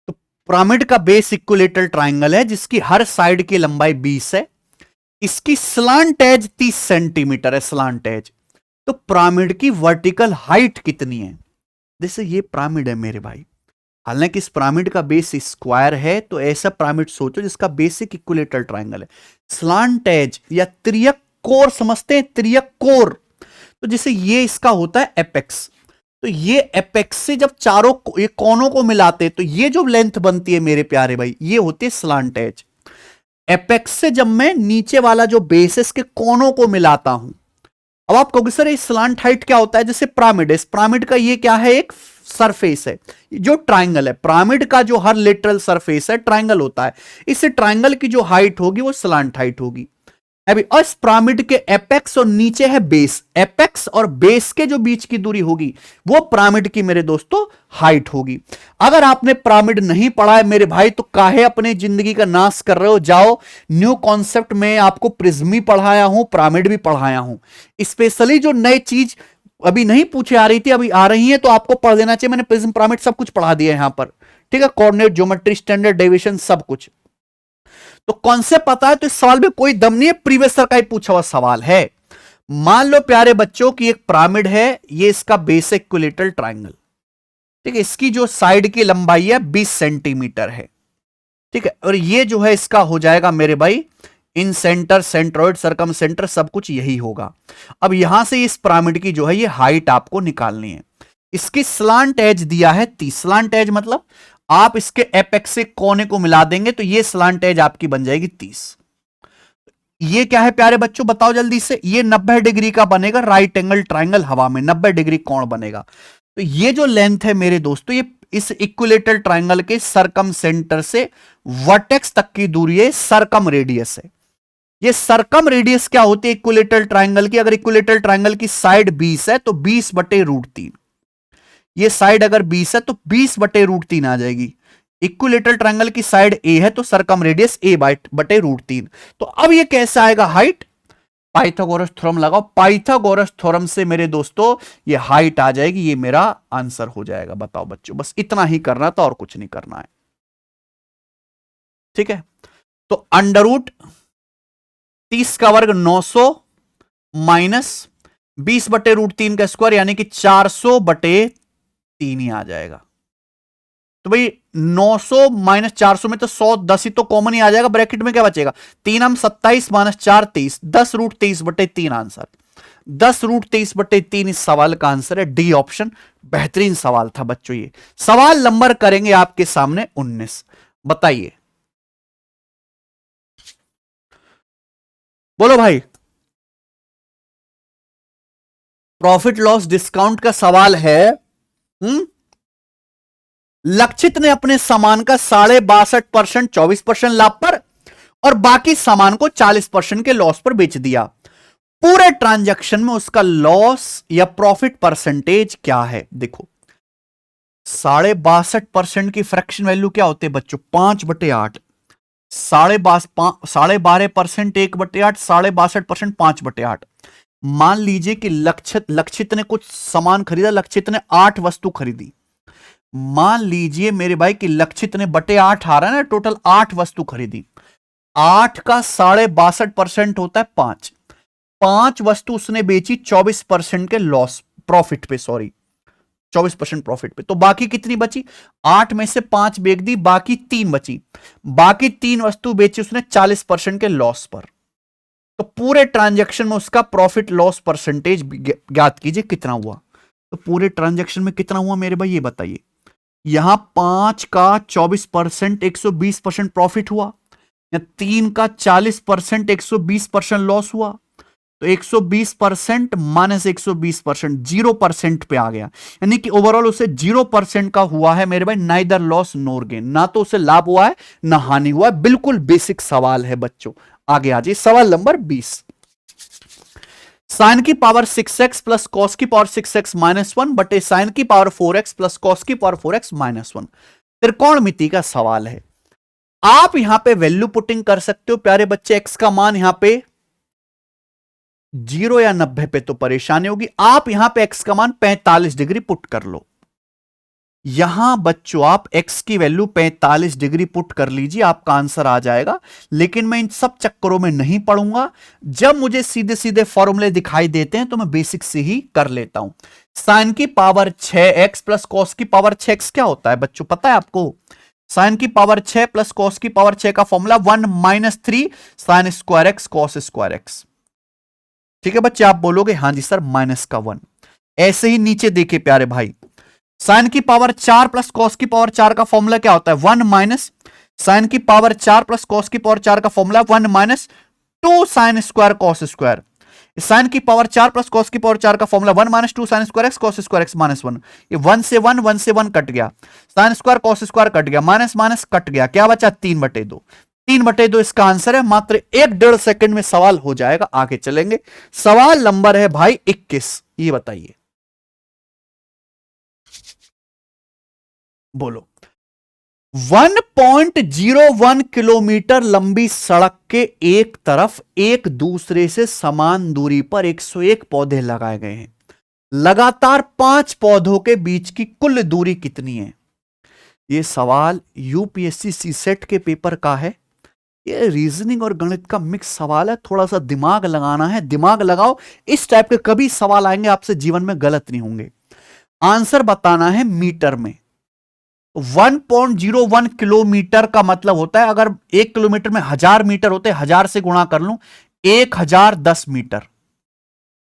तो पिरामिड का बेस इक्विलेटरल ट्राइंगल है जिसकी हर साइड की लंबाई 20 है, इसकी स्लांट एज 30 सेंटीमीटर है, स्लांट एज। तो पिरामिड की वर्टिकल हाइट कितनी है? जैसे ये पिरामिड है मेरे भाई, हालांकि इस पिरामिड का बेस स्क्वायर है, तो ऐसा पिरामिड सोचो जिसका बेसिक इक्विलेटरल ट्राइंगल है। स्लांट एज या त्रियक कोर समझते हैं? त्रियक कोर, तो जैसे ये इसका होता है एपेक्स, तो ये एपेक्स से जब चारों ये कोनों को मिलाते हैं तो ये जो लेंथ बनती है मेरे प्यारे भाई, ये होती है स्लांट एज। एपेक्स से जब मैं नीचे वाला जो बेसिस के कोनों को मिलाता हूं, अब आप कहोगे सर ये स्लांट हाइट क्या होता है? जैसे पिरामिड है, इस पिरामिड का ये क्या है? एक सरफेस है जो ट्राइंगल है। पिरामिड का जो हर लेटरल सरफेस है ट्राइंगल होता है, इस ट्राइंगल की जो हाइट होगी वो स्लांट हाइट होगी। अभी इस पिरामिड के एपेक्स और नीचे है बेस, एपेक्स और बेस के जो बीच की दूरी होगी वो पिरामिड की मेरे दोस्तों हाइट होगी। अगर आपने पिरामिड नहीं पढ़ा है मेरे भाई तो काहे अपने जिंदगी का नाश कर रहे हो? जाओ, न्यू कॉन्सेप्ट में आपको प्रिज्म भी पढ़ाया हूं, पिरामिड भी पढ़ाया हूं। स्पेशली जो नई चीज अभी नहीं पूछे आ रही थी, अभी आ रही है, तो आपको पढ़ देना चाहिए। मैंने प्रिज्म पिरामिड सब कुछ पढ़ा दिया है यहां पर, ठीक है? कोऑर्डिनेट, ज्योमेट्री, स्टैंडर्ड डेविएशन, सब कुछ। तो कॉन्सेप्ट पता है तो इस सवाल में कोई दम नहीं है, प्रीवियस सर का ही पूछा हुआ सवाल है। मान लो प्यारे बच्चों की एक पिरामिड है, ये इसका बेसिक इक्विलेटरल ट्राइंगल, ठीक है? इसकी जो साइड की लंबाई है 20 सेंटीमीटर है, ठीक है? और ये जो है इसका हो जाएगा मेरे भाई इन सेंटर, सेंट्रोइड, सरकम सेंटर, सब कुछ यही होगा। अब यहां से इस पिरामिड की जो है ये हाइट आपको निकालनी है। इसकी स्लांट एज दिया है 30। स्लांट एज मतलब आप इसके एपेक्स से कोने को मिला देंगे तो ये स्लांट एज आपकी बन जाएगी 30। ये क्या है प्यारे बच्चों बताओ जल्दी से? ये 90 डिग्री का बनेगा, राइट एंगल ट्राइंगल हवा में 90 डिग्री कोण बनेगा। तो ये जो लेंथ है मेरे दोस्तों, ये इस इक्विलेटरल ट्राइंगल के सरकम सेंटर से वर्टेक्स तक की दूरी है, सरकम रेडियस है। ये सरकम रेडियस क्या होती है इक्विलेटरल ट्रायंगल की? अगर इक्विलेटरल ट्रायंगल की साइड 20 है तो 20/√3, ये साइड अगर 20 है तो 20/√3 आ जाएगी। इक्विलेटरल ट्रायंगल की साइड ए है तो सरकम रेडियस a/√3। तो अब ये कैसे आएगा हाइट? पाइथागोरस थ्योरम लगाओ, पाइथागोरस थ्योरम से मेरे दोस्तों ये हाइट आ जाएगी, ये मेरा आंसर हो जाएगा। बताओ बच्चों, बस इतना ही करना था और कुछ नहीं करना है। ठीक है, तो √30 का वर्ग 900 माइनस 20/√3 का स्क्वायर यानी कि 400/3 ही आ जाएगा। तो भाई 900 माइनस 400 में तो 110 ही तो कॉमन ही आ जाएगा, ब्रैकेट में क्या बचेगा? 3 हम 27 माइनस 4 23, 10√23/3 आंसर। 10√23/3 इस सवाल का आंसर है, डी ऑप्शन। बेहतरीन सवाल था बच्चों ये। सवाल नंबर करेंगे आपके सामने 19। बताइए, बोलो भाई। प्रॉफिट लॉस डिस्काउंट का सवाल है। लक्षित ने अपने सामान का 62.5% 24% लाभ पर और बाकी सामान को 40% के लॉस पर बेच दिया। पूरे ट्रांजैक्शन में उसका लॉस या प्रॉफिट परसेंटेज क्या है? देखो 62.5% की फ्रैक्शन वैल्यू क्या होती है बच्चों? 5/8। 12.5% 1/8, 62% 5/8। मान लीजिए कि लक्षित ने कुछ सामान खरीदा, लक्षित ने 8 वस्तु खरीदी। मान लीजिए मेरे भाई कि लक्षित ने बटे 8 आ रहा है ना, टोटल 8 वस्तु खरीदी। 8 का 62.5% होता है 5। 5 वस्तु उसने बेची 24% के लॉस प्रॉफिट पे, सॉरी 24% प्रॉफिट पे। तो बाकी कितनी बची? 8 में से 5 बेच दी, बाकी 3 बची। बाकी 3 वस्तु बेची उसने 40% के लॉस पर। तो पूरे ट्रांजैक्शन में उसका प्रॉफिट लॉस परसेंटेज ज्ञात कीजिए कितना हुआ। तो पूरे ट्रांजैक्शन में कितना हुआ मेरे भाई ये बताइए। यहां 5 का 24% 120% प्रॉफिट हुआ, या 3 का 40% 120% लॉस हुआ। तो 120% माइनस 120% 0% पे आ गया, यानी कि ओवरऑल उसे 0% का हुआ है मेरे भाई, नाइदर लॉस नोर गेन। ना तो उसे लाभ हुआ है ना हानि हुआ है। बिल्कुल बेसिक सवाल है बच्चों। आगे आ जाइए, सवाल नंबर 20। साइन की पावर 6x प्लस कॉस की पावर 6x माइनस 1 बटे साइन की पावर 4x प्लस कॉस की पावर 4x माइनस 1 त्रिकोणमिति का सवाल है। आप यहां पे वैल्यू पुटिंग कर सकते हो प्यारे बच्चे। x का मान यहां पे 0 या 90 पे तो परेशानी होगी। आप यहां पे x का मान 45 डिग्री पुट कर लो। यहां बच्चों आप x की वैल्यू 45 डिग्री पुट कर लीजिए, आपका आंसर आ जाएगा। लेकिन मैं इन सब चक्करों में नहीं पढ़ूंगा। जब मुझे सीधे सीधे फॉर्मूले दिखाई देते हैं तो मैं बेसिक से ही कर लेता हूं। साइन की पावर 6x प्लस कॉस की पावर 6x क्या होता है बच्चों, पता है आपको? साइन की पावर 6 प्लस कॉस की पावर 6 का formula 1 minus 3 sign square x cos square x. ठीक है बच्चे, आप बोलोगे हां जी सर माइनस का 1। ऐसे ही नीचे देखे प्यारे भाई, साइन की पावर 4 प्लस कॉस की पावर 4 का फॉर्मूला क्या होता है? 1 माइनस साइन की पावर 4 प्लस कॉस की पावर 4 का formula 1 minus 2 sine square cos square. Sine की पावर 4 प्लस कॉस की पावर 4 का formula 1 minus 2 sine square x cos square x minus 1। ये 1 से 1 कट गया, sine square cos square cut गया, माइनस माइनस कट गया, क्या बचा? 3/2। 3/2 इसका आंसर है। मात्र 1.5 सेकंड में सवाल हो जाएगा। आगे चलेंगे, सवाल नंबर है भाई 21। ये बताइए, बोलो। 1.01 किलोमीटर लंबी सड़क के एक तरफ एक दूसरे से समान दूरी पर 101 पौधे लगाए गए हैं। लगातार 5 पौधों के बीच की कुल दूरी कितनी है? यह सवाल यूपीएससी सीसेट के पेपर का है। ये रीजनिंग और गणित का मिक्स सवाल है, थोड़ा सा दिमाग लगाना है। दिमाग लगाओ, इस टाइप के कभी सवाल आएंगे आपसे, जीवन में गलत नहीं होंगे। आंसर बताना है मीटर में। 1.01 किलोमीटर का मतलब होता है, अगर 1 किलोमीटर में 1000 मीटर होते, 1000 से गुणा कर लूं, 1010 मीटर।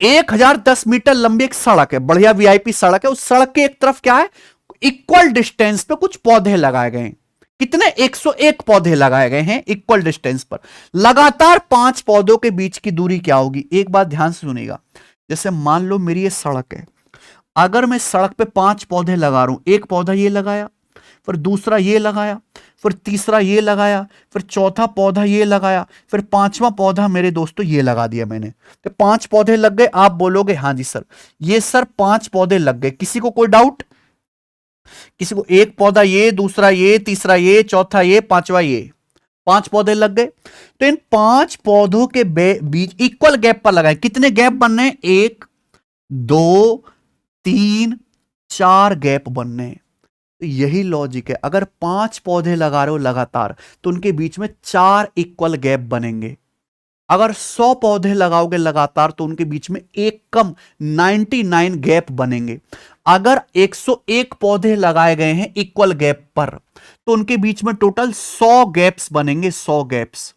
1010 मीटर लंबी एक सड़क है, बढ़िया वीआईपी सड़क है। उस सड़क के एक तरफ क्या है? इक्वल डिस्टेंस पे कुछ पौधे लगाए गए हैं। कितने? 101 पौधे लगाए गए हैं इक्वल डिस्टेंस पर। लगातार 5 पौधों के बीच की दूरी क्या होगी? एक बात ध्यान से सुनिएगा। जैसे मान लो मेरी ये सड़क है, अगर मैं सड़क पे 5 पौधे लगा रहा हूं, एक पौधा ये लगाया, फिर दूसरा ये लगाया, फिर तीसरा ये लगाया, फिर चौथा पौधा ये लगाया, फिर पांचवा पौधा मेरे दोस्तों ये लगा दिया मैंने। तो 5 पौधे लग गए। आप बोलोगे हाँ जी सर, ये सर 5 पौधे लग गए। किसी को कोई डाउट? किसी को? एक पौधा ये, दूसरा ये, तीसरा ये, चौथा ये, पांचवा ये, 5 पौधे लग गए। तो इन 5 पौधों के बीच इक्वल गैप पर लगाए। कितने गैप बनने हैं? 1 2 3 4 गैप बनने हैं। तो यही लॉजिक है, अगर 5 पौधे लगा रहे हो लगातार तो उनके बीच में 4 इक्वल गैप बनेंगे। अगर 100 पौधे लगाओगे लगातार तो उनके बीच में एक कम 99 गैप बनेंगे। अगर 101 पौधे लगाए गए हैं इक्वल गैप पर तो उनके बीच में टोटल 100 गैप्स बनेंगे। 100 गैप्स,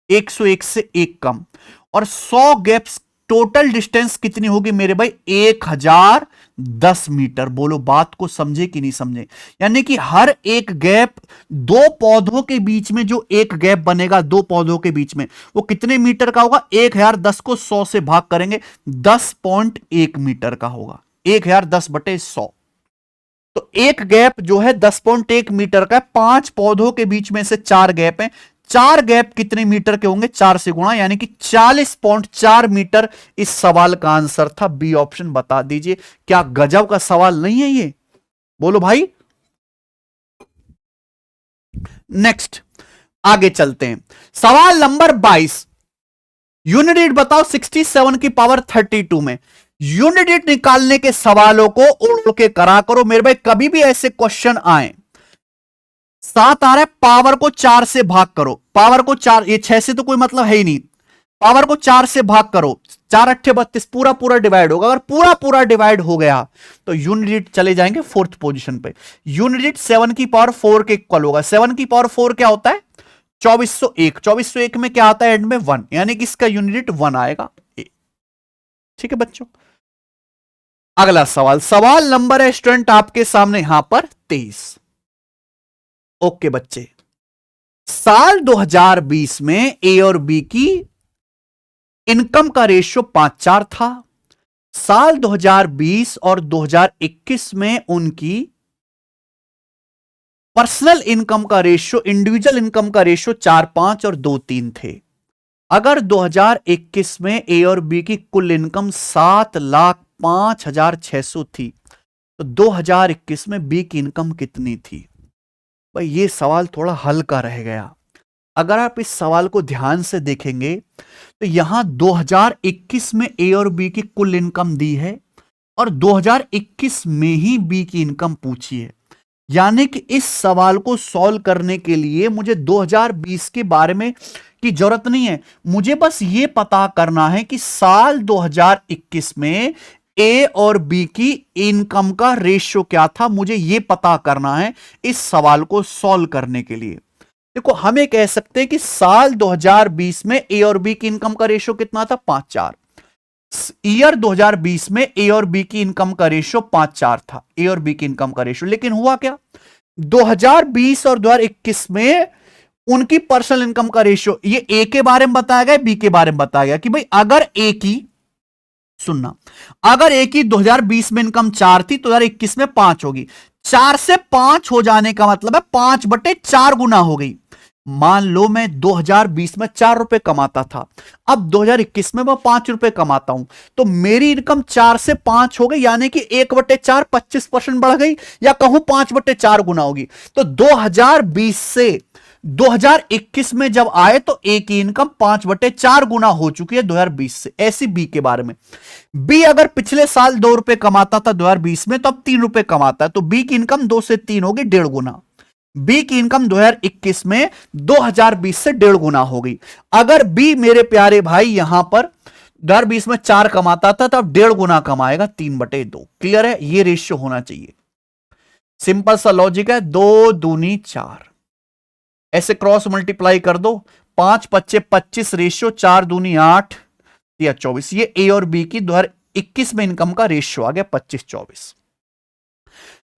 101 से एक कम। और 100 गैप्स टोटल डिस्टेंस कितनी होगी मेरे भाई? 1010 मीटर। बोलो बात को समझे कि नहीं समझे? यानी कि हर एक गैप, 2 पौधों के बीच में जो एक गैप बनेगा 2 पौधों के बीच में, वो कितने मीटर का होगा? 1010 को 100 से भाग करेंगे 10.1 मीटर का होगा। 1010/100। तो एक गैप जो है 10.1 मीटर का है। 5 पौधों के बीच में से 4 गैप हैं। 4 गैप कितने मीटर के होंगे? 4 से गुणा, यानी कि 40.4 मीटर इस सवाल का आंसर था। बी ऑप्शन बता दीजिए। क्या गजब का सवाल नहीं है ये? बोलो भाई। नेक्स्ट आगे चलते हैं। सवाल नंबर 22, यूनिट बताओ 67 की पावर 32 में यूनिट निकालने के सवालों को उड़ के करा करो मेरे भाई। कभी भी ऐसे क्वेश्चन आए, 7 आ रहा है, पावर को 4 से भाग करो। पावर को 4, ये 6 से तो कोई मतलब है ही नहीं। पावर को 4 से भाग करो, 4 8 32, पूरा पूरा डिवाइड होगा। अगर पूरा पूरा डिवाइड हो गया तो यूनिट चले जाएंगे 4th पोजीशन पे। यूनिट 7 की पावर 4 के इक्वल होगा। 7 की पावर 4 क्या होता है? 2401। 2401 में क्या आता है? एंड में 1, यानी कि इसका यूनिट 1 आएगा। ठीक है बच्चों। अगला सवाल, सवाल नंबर है स्टूडेंट आपके सामने यहां पर 23। ओके बच्चे, साल 2020 में ए और बी की इनकम का रेशियो 5:4 था। साल 2020 और 2021 में उनकी पर्सनल इनकम का रेशियो, इंडिविजुअल इनकम का रेशियो 4:5 और 2:3 थे। अगर 2021 में ए और बी की कुल इनकम 7,05,600 थी तो 2021 में बी की इनकम कितनी थी? भाई ये सवाल थोड़ा हल्का रह गया। अगर आप इस सवाल को ध्यान से देखेंगे तो यहां 2021 में ए और बी की कुल इनकम दी है और 2021 में ही बी की इनकम पूछी है। यानी कि इस सवाल को सॉल्व करने के लिए मुझे 2020 के बारे में की जरूरत नहीं है। मुझे बस यह पता करना है कि साल 2021 में ए और बी की इनकम का रेशियो क्या था। मुझे यह पता करना है इस सवाल को सॉल्व करने के लिए। देखो, हम ये कह सकते हैं कि साल 2020 में ए और बी की इनकम का रेशियो कितना था? 5:4। ईयर 2020 में ए और बी की इनकम का रेशियो 5:4 था। ए और बी की इनकम का रेशियो, लेकिन हुआ क्या? 2020 और 2021 में उनकी पर्सनल इनकम का रेशियो, ये ए के बारे में बताया गया, बी के बारे में बताया गया कि भाई अगर ए की, सुनना, अगर ए की 2020 में इनकम 4 थी तो 2021 में 5 होगी। 4 से 5 हो जाने का मतलब है 5/4 गुना हो गई। मान लो मैं 2020 में 4 रुपए कमाता था, अब 2021 में मैं 5 रुपए कमाता हूं, तो मेरी इनकम 4 से 5 हो गई, यानी कि 1/4 25% बढ़ गई, या कहूं 5/4 गुना होगी। तो 2020 से 2021 में जब आए तो ए की इनकम 5/4 गुना हो चुकी है 2020 से। ऐसी बी के बारे में, बी अगर पिछले साल 2 रुपए कमाता था 2020 में, तो अब 3 रुपए कमाता है, तो बी की इनकम 2 से 3 होगी, 1.5 गुना। बी की इनकम 2021 में 2020 से 1.5 गुना हो गई। अगर बी मेरे प्यारे भाई यहां पर 2020 में 4 कमाता था तो अब 1.5 गुना कमाएगा, 3/2। क्लियर है? ये रेशियो होना चाहिए। सिंपल सा लॉजिक है, 2 दूनी 4, ऐसे क्रॉस मल्टीप्लाई कर दो, 5 5 25 रेशियो, 4 दूनी 8 या 24। ये ए और बी की 2021 में इनकम का रेशियो आ गया 25-24।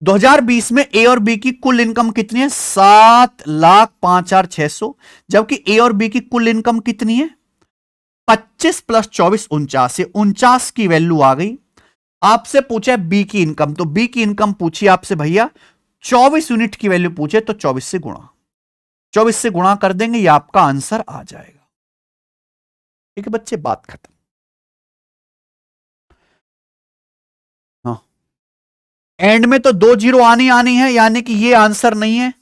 2020 में ए और बी की कुल इनकम कितनी है? 7,05,600, जबकि ए और बी की कुल इनकम कितनी है? 25 + 24 49 है। 49 की वैल्यू आ गई। आपसे पूछा बी की इनकम, तो बी की इनकम पूछी आपसे भैया 24 यूनिट की वैल्यू पूछे तो 24 से गुणा। 24 से गुणा कर देंगे, ये आपका आंसर आ जाएगा। ठीक है बच्चे, बात खत्म। हाँ, एंड में तो 2 जीरो आनी आनी है, यानी कि ये आंसर नहीं है।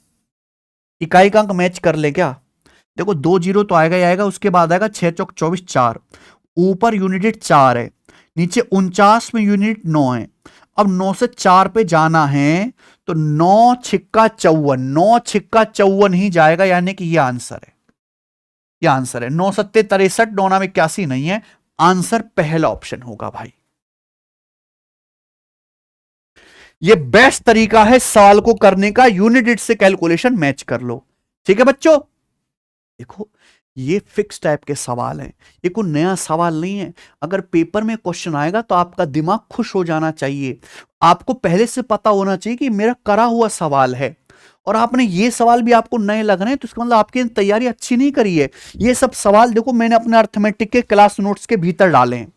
इकाई का अंक मैच कर ले क्या? देखो 2 जीरो तो आएगा ही आएगा, उसके बाद आएगा 6 चौक 24 4, ऊपर यूनिट 4 है, नीचे 49 में यूनिट 9 है। अब 9 से 4 पे जाना है तो 9 छिक्का 54, 9 छिक्का 54 ही जाएगा, यानी कि ये आंसर है। ये आंसर है 9 सत्ते 63, 9 नाम 81 नहीं है, आंसर पहला ऑप्शन होगा भाई। ये बेस्ट तरीका है सवाल को करने का, यूनिट से कैलकुलेशन मैच कर लो। ठीक है बच्चों, देखो ये फिक्स टाइप के सवाल हैं, ये कोई नया सवाल नहीं है। अगर पेपर में क्वेश्चन आएगा तो आपका दिमाग खुश हो जाना चाहिए, आपको पहले से पता होना चाहिए कि मेरा करा हुआ सवाल है, और आपने ये सवाल भी आपको नए लग रहे हैं तो इसका मतलब आपकी तैयारी अच्छी नहीं करी है। ये सब सवाल देखो मैंने अपने अर्थमेटिक के क्लास नोट्स के भीतर डाले हैं,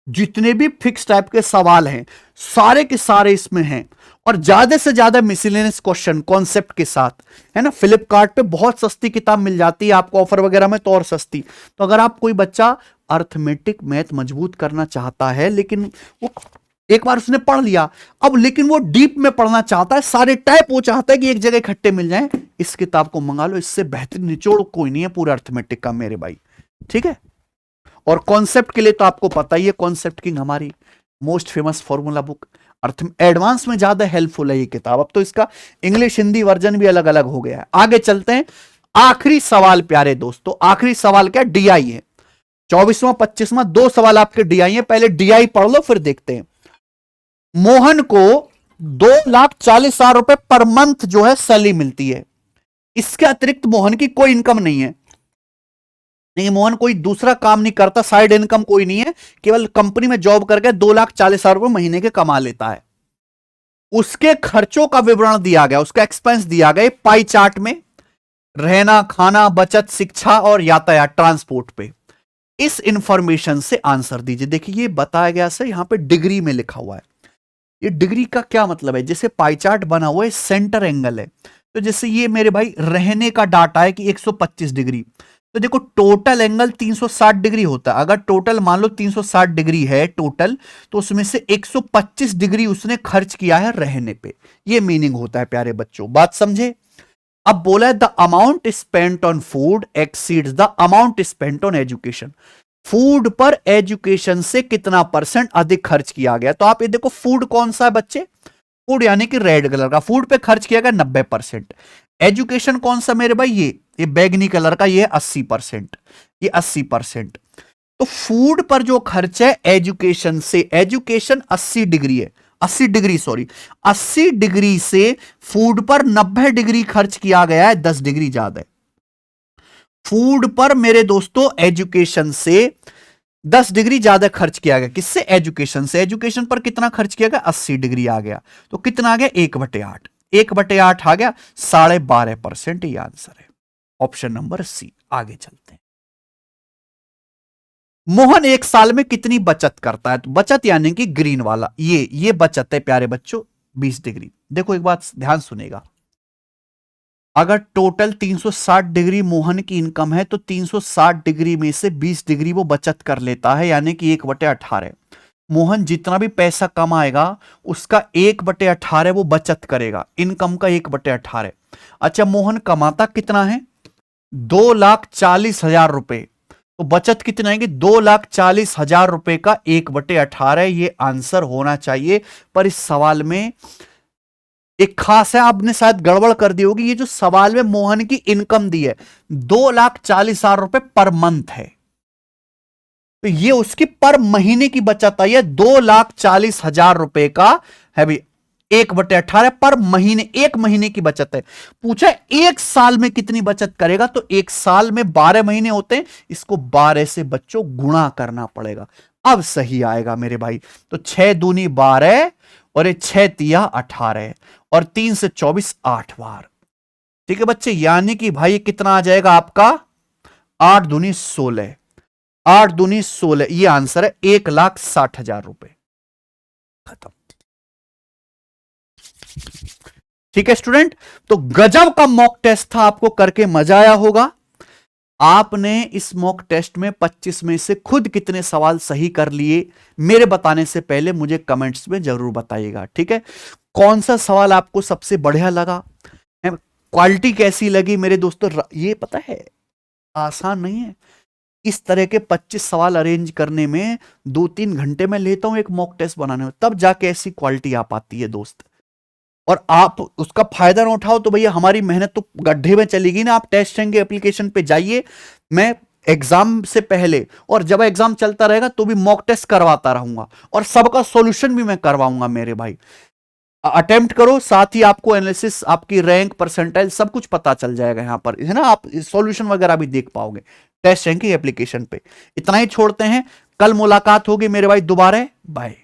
जितने भी फिक्स टाइप के सवाल हैं सारे के सारे इसमें हैं, और ज्यादा से ज्यादा मिसलेनियस क्वेश्चन कॉन्सेप्ट के साथ है ना। फ्लिपकार्ट पे बहुत सस्ती किताब मिल जाती है आपको, ऑफर वगैरह में तो और सस्ती। तो अगर आप कोई बच्चा अर्थमेटिक मैथ मजबूत करना चाहता है, लेकिन वो एक बार उसने पढ़ लिया, अब लेकिन वो डीप में पढ़ना चाहता है, सारे टाइप वो चाहता है कि एक जगह इकट्ठे मिल जाएं, इस किताब को मंगा लो, इससे बेहतरीन निचोड़ कोई नहीं है पूरा अर्थमेटिक का मेरे भाई। ठीक है, और कॉन्सेप्ट के लिए तो आपको पता ही है, कॉन्सेप्ट किंग हमारी मोस्ट फेमस फॉर्मूला बुक, अर्थ एडवांस में ज्यादा हेल्पफुल है ये किताब। अब तो इसका इंग्लिश हिंदी वर्जन भी अलग अलग हो गया है। आगे चलते हैं, आखिरी सवाल प्यारे दोस्तों, आखिरी सवाल क्या? डीआई है, 24वां 25वां, 2 सवाल आपके डीआई है। पहले डीआई पढ़ लो फिर देखते हैं। मोहन को 2,40,000 रुपए पर मंथ जो है सैलरी मिलती है, इसके अतिरिक्त मोहन की कोई इनकम नहीं है। नहीं, मोहन कोई दूसरा काम नहीं करता, साइड इनकम कोई नहीं है, केवल कंपनी में जॉब करके 2,40,000 रुपए महीने के कमा लेता है। उसके खर्चों का विवरण दिया गया, उसका एक्सपेंस दिया गया पाई चार्ट में, रहना खाना बचत शिक्षा और यातायात ट्रांसपोर्ट पे। इस इंफॉर्मेशन से आंसर दीजिए। देखिए ये बताया गया सर, यहां पे डिग्री में लिखा हुआ है। ये डिग्री का क्या मतलब है? जैसे पाई चार्ट बना हुआ है, सेंटर एंगल है, तो जैसे ये मेरे भाई रहने का डाटा है कि 125 डिग्री, तो देखो टोटल एंगल 360 डिग्री होता है। अगर टोटल मान लो 360 डिग्री है टोटल, तो उसमें से 125 डिग्री उसने खर्च किया है रहने पे, ये मीनिंग होता है प्यारे बच्चों, बात समझे। अब बोला है the amount spent on food exceeds the amount spent on education, food पर एजुकेशन से कितना परसेंट अधिक खर्च किया गया। तो आप ये देखो फूड कौन सा है बच्चे? फूड यानी कि रेड कलर का, फूड पे खर्च किया गया 90%। एजुकेशन कौन सा मेरे भाई? ये बैगनी कलर का, ये 80%, ये 80%। तो फूड पर जो खर्च है एजुकेशन से, एजुकेशन 80 डिग्री है, 80 डिग्री सॉरी 80 डिग्री से फूड पर 90 डिग्री खर्च किया गया है, 10 डिग्री ज्यादा है। फूड पर मेरे दोस्तों एजुकेशन से 10 डिग्री ज्यादा खर्च किया गया, किससे? एजुकेशन से। एजुकेशन पर कितना खर्च किया गया? 80 डिग्री आ गया, तो कितना आ गया? 1/8, 1/8 आ गया, 12.5%। ये आंसर है ऑप्शन नंबर सी। आगे चलते हैं। मोहन एक साल में कितनी बचत करता है? तो बचत यानी कि ग्रीन वाला, ये बचत है प्यारे बच्चों 20 डिग्री। देखो एक बात ध्यान सुनेगा, अगर टोटल 360 डिग्री मोहन की इनकम है तो 360 डिग्री में से 20 डिग्री वो बचत कर लेता है, यानी कि 1/18। मोहन जितना भी पैसा कमाएगा उसका 1/18 वो बचत करेगा, इनकम का 1/18। अच्छा मोहन कमाता कितना है? 2,40,000 रुपए, तो बचत कितना आएगी? 2,40,000 रुपए का 1/18, ये आंसर होना चाहिए। पर इस सवाल में एक खास है, आपने शायद गड़बड़ कर दी होगी, ये जो सवाल में मोहन की इनकम दी है 2,40,000 रुपए पर मंथ है, तो ये उसकी पर महीने की बचत आई है 2,40,000 रुपए का है भी, 1/18 पर महीने, एक महीने की बचत है। पूछा एक साल में कितनी बचत करेगा, तो एक साल में 12 महीने होते हैं, इसको 12 से बच्चों गुणा करना पड़ेगा, अब सही आएगा मेरे भाई। तो 6 दूनी 12 और 6 तिया 18 और 3 से 24 8 बार। ठीक है बच्चे, यानी कि भाई कितना आ जाएगा आपका? 8 दूनी 16, 8 दूनी 16, ये आंसर है 1,60,000 रुपए। खत्म। ठीक है स्टूडेंट, तो गजब का मॉक टेस्ट था, आपको करके मजा आया होगा। आपने इस मॉक टेस्ट में 25 में से खुद कितने सवाल सही कर लिए, मेरे बताने से पहले मुझे कमेंट्स में जरूर बताइएगा, ठीक है। कौन सा सवाल आपको सबसे बढ़िया लगा, क्वालिटी कैसी लगी मेरे दोस्तों, ये पता है आसान नहीं है। इस तरह के 25 सवाल अरेंज करने में 2-3 घंटे में लेता हूं एक मॉक टेस्ट बनाने में, तब जाके ऐसी क्वालिटी आ पाती है दोस्त। और आप उसका फायदा ना उठाओ तो भैया हमारी मेहनत तो गड्ढे में चलेगी ना। आप टेस्ट के एप्लीकेशन पे जाइए, मैं एग्जाम से पहले और जब एग्जाम चलता रहेगा तो भी मॉक टेस्ट करवाता रहूंगा और सबका सॉल्यूशन भी मैं करवाऊंगा मेरे भाई। अटेम्प्ट करो, साथ ही आपको एनालिसिस, आपकी रैंक, परसेंटाइल सब कुछ पता चल जाएगा यहां पर, है ना। आप सॉल्यूशन वगैरह भी देख पाओगे टेस्ट रैंक की एप्लीकेशन पे। इतना ही छोड़ते हैं, कल मुलाकात होगी मेरे भाई दोबारा, बाय।